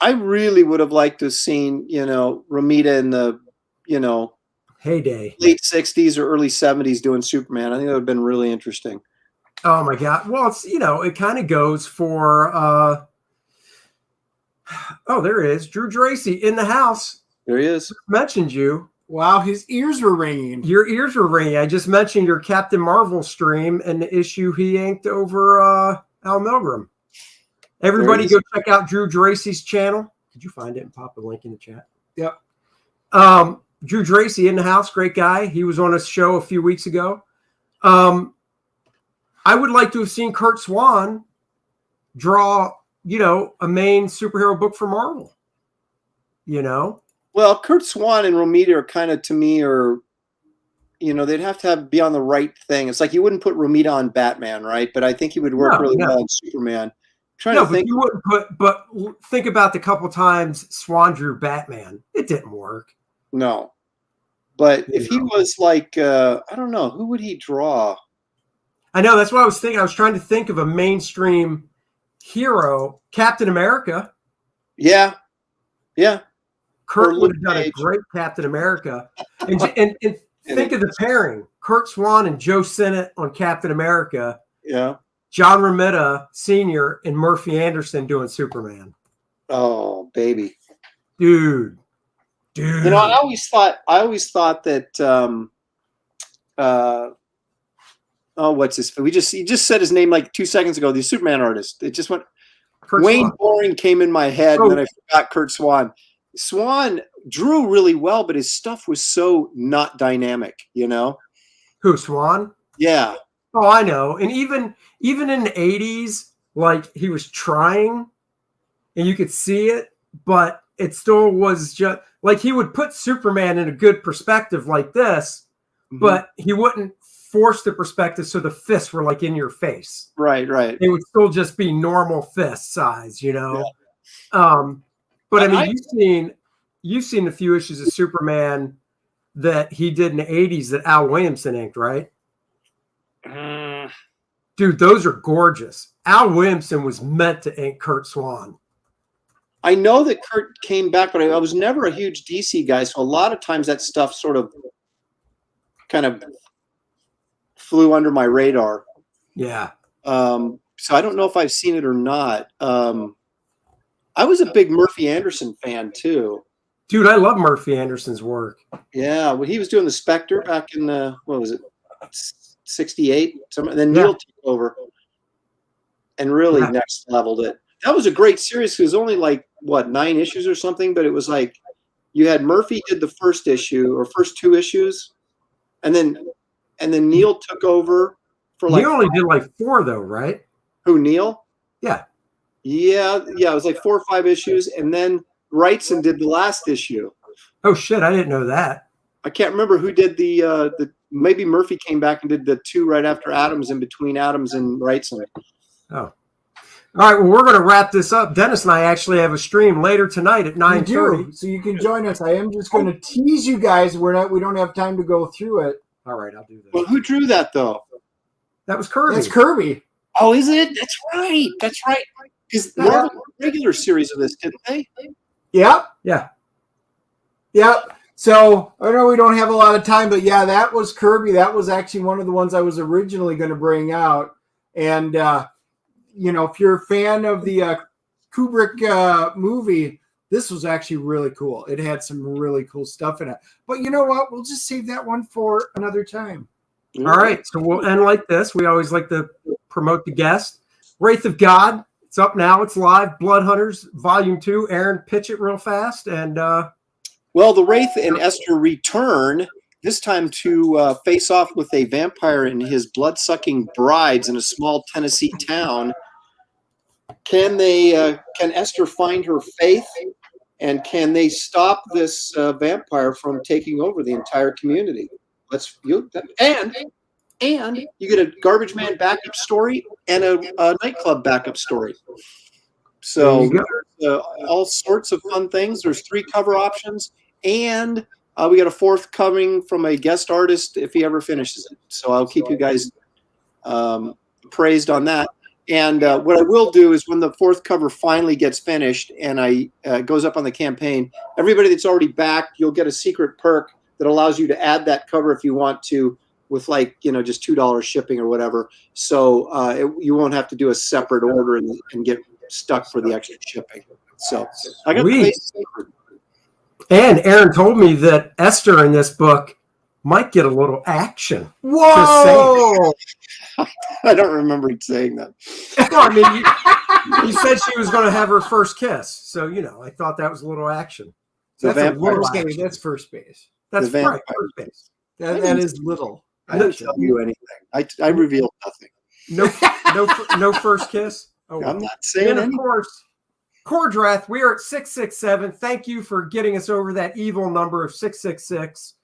E: I really would have liked to have seen, you know, Romita in the, you know,
C: heyday,
E: late 60s or early 70s doing Superman. I think that would have been really interesting.
C: Oh my God. Well, it's, you know, it kind of goes for, oh, there it is. Drew Dracy in the house.
E: There he is.
C: Mentioned you.
D: Wow, his ears were ringing.
C: Your ears were ringing. I just mentioned your Captain Marvel stream and the issue he inked over Al Milgram. Everybody go check out Drew Dracy's channel. Did you find it and pop a link in the chat?
D: Yep.
C: Drew Dracy in the house, great guy. He was on a show a few weeks ago. I would like to have seen Kurt Swan draw, you know, a main superhero book for Marvel. You know?
E: Well, Kurt Swan and Romita are kind of, to me, are, you know, they'd have to be on the right thing. It's like you wouldn't put Romita on Batman, right? But I think he would work really well on Superman.
C: But you wouldn't put, but think about the couple times Swan drew Batman. It didn't work.
E: No. But if he was like, I don't know, who would he draw?
C: I know, that's what I was thinking. I was trying to think of a mainstream hero. Captain America.
E: Yeah. Yeah.
C: Kurt would have done a great Captain America. And think of the pairing. Kurt Swan and Joe Sinnott on Captain America.
E: Yeah.
C: John Romita Sr. and Murphy Anderson doing Superman.
E: Oh, baby.
C: Dude.
E: You know, I always thought that what's his? He just said his name like 2 seconds ago. The Superman artist. It just went. Wayne Boring came in my head, and then I forgot Kurt Swan. Swan drew really well, but his stuff was so not dynamic. You know.
C: Who, Swan?
E: Yeah.
C: Oh, I know. And even in the 80s, like, he was trying, and you could see it, but it still was just like he would put Superman in a good perspective like this, but he wouldn't force the perspective so the fists were like in your face.
E: Right.
C: They would still just be normal fist size, you know. Yeah. But I mean, you've seen a few issues of Superman that he did in the 80s that Al Williamson inked, right? Dude, those are gorgeous. Al Williamson was meant to ink Kurt Swan.
E: I know that Kurt came back, but I was never a huge DC guy, so a lot of times that stuff sort of kind of flew under my radar.
C: Yeah.
E: So I don't know if I've seen it or not. I was a big Murphy Anderson fan too.
C: Dude, I love Murphy Anderson's work.
E: Yeah, when he was doing the Spectre back in what was it, 68? Then Neil took over and really next leveled it. That was a great series. It was only like, what, 9 issues or something, but it was like you had Murphy did the first issue or first 2 issues, and then Neil took over for like.
C: Neil only did like 4 though, right?
E: Who, Neil?
C: Yeah.
E: Yeah. It was like 4 or 5 issues, and then Wrightson did the last issue.
C: Oh shit, I didn't know that.
E: I can't remember who did the maybe Murphy came back and did the 2 right after Adams, in between Adams and Wrightson.
C: Oh. All right, well, we're going to wrap this up. Dennis and I actually have a stream later tonight at 9:30.
D: So you can join us. I am just going to tease you guys. We don't have time to go through it.
C: All right, I'll do that.
E: Well, who drew that though?
C: That was Kirby.
D: That's Kirby.
E: Oh, is it? That's right. That's right. Because Marvel did a regular series of this, didn't they?
D: Yep.
C: Yeah.
D: Yep. So I know we don't have a lot of time, but yeah, that was Kirby. That was actually one of the ones I was originally going to bring out. And, if you're a fan of the Kubrick movie, this was actually really cool. It had some really cool stuff in it. But you know what? We'll just save that one for another time.
C: All right, so we'll end like this. We always like to promote the guest. Wraith of God. It's up now. It's live. Blood Hunters, Volume 2. Aaron, pitch it real fast. And
E: well, the Wraith and Esther return, this time to face off with a vampire and his blood-sucking brides in a small Tennessee town. Can Esther find her faith, and can they stop this vampire from taking over the entire community? And you get a Garbage Man backup story and a nightclub backup story. So all sorts of fun things. There's 3 cover options, and we got a 4th coming from a guest artist if he ever finishes it. So I'll keep you guys praised on that. And what I will do is when the 4th cover finally gets finished and goes up on the campaign, everybody that's already backed, you'll get a secret perk that allows you to add that cover if you want to, with just $2 shipping or whatever. So you won't have to do a separate order and get stuck for the extra shipping. So I got the base covered.
C: And Aaron told me that Esther in this book might get a little action.
D: Whoa!
E: I don't remember saying that.
C: No, I mean, you said she was going to have her first kiss. So, I thought that was a little action.
E: The vampire.
D: That's first base.
C: That's right, first base.
D: That is little.
E: I didn't tell you anything. I revealed nothing.
C: No first kiss? Oh,
E: I'm not saying anything.
C: Of course, Kor-Drath, we are at 667. Thank you for getting us over that evil number of 666.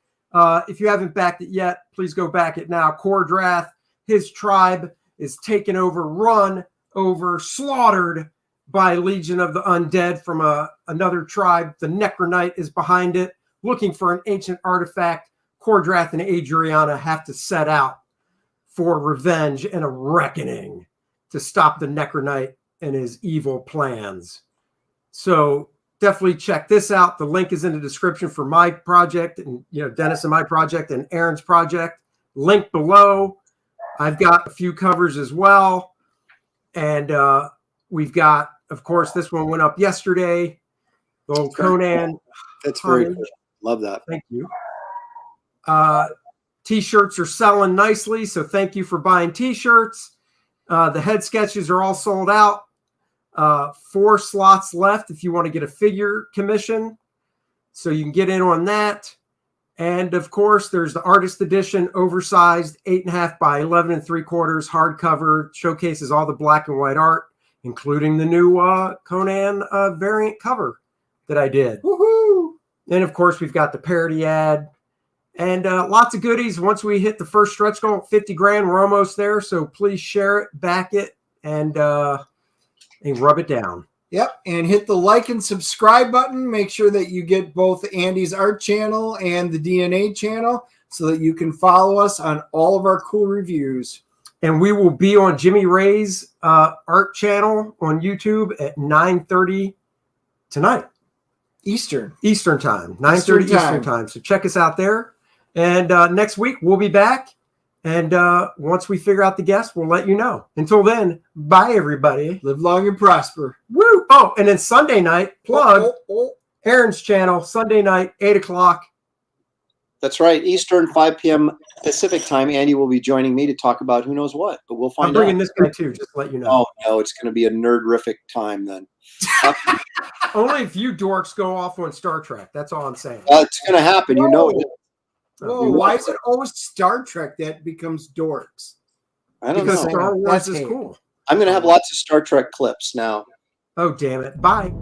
C: If you haven't backed it yet, please go back it now. Kor-Drath, his tribe is taken over, run over, slaughtered by Legion of the Undead from another tribe. The Necronite is behind it, looking for an ancient artifact. Kor-Drath and Adriana have to set out for revenge and a reckoning to stop the Necronite and his evil plans. So definitely check this out. The link is in the description for my project, and Dennis and my project, and Aaron's project. Link below. I've got a few covers as well, and we've got, of course, this one went up yesterday. The old Conan.
E: That's very cool. Love that.
C: Thank you. T-shirts are selling nicely, so thank you for buying T-shirts. The head sketches are all sold out. 4 slots left if you want to get a figure commission, so you can get in on that. And of course, there's the artist edition, oversized 8.5 by 11 3/4 hardcover, showcases all the black and white art, including the new Conan variant cover that I did.
D: Woohoo!
C: And of course, we've got the parody ad and lots of goodies. Once we hit the first stretch goal, 50 grand, we're almost there. So please share it, back it, and rub it down.
D: Yep, and hit the like and subscribe button. Make sure that you get both Andy's art channel and the DNA channel so that you can follow us on all of our cool reviews.
C: And we will be on Jimmy Ray's art channel on YouTube at 9:30 tonight. Eastern time, 9:30 Eastern time. So check us out there. And next week, we'll be back. And once we figure out the guest, we'll let you know. Until then, bye, everybody.
D: Live long and prosper.
C: Woo! Oh, and then Sunday night, plug Aaron's channel, Sunday night, 8 o'clock.
E: That's right. Eastern, 5 p.m. Pacific time. Andy will be joining me to talk about who knows what, but we'll find out.
C: I'm bringing this guy too, just to let you know.
E: Oh, no, it's going to be a nerdrific time then.
C: Only if you dorks go off on Star Trek. That's all I'm saying.
E: It's going to happen. You know it.
D: Whoa, why is it always Star Trek that becomes dorks?
E: I don't
C: because
E: know.
C: Star Wars is cool.
E: I'm going to have lots of Star Trek clips now.
C: Oh, damn it. Bye.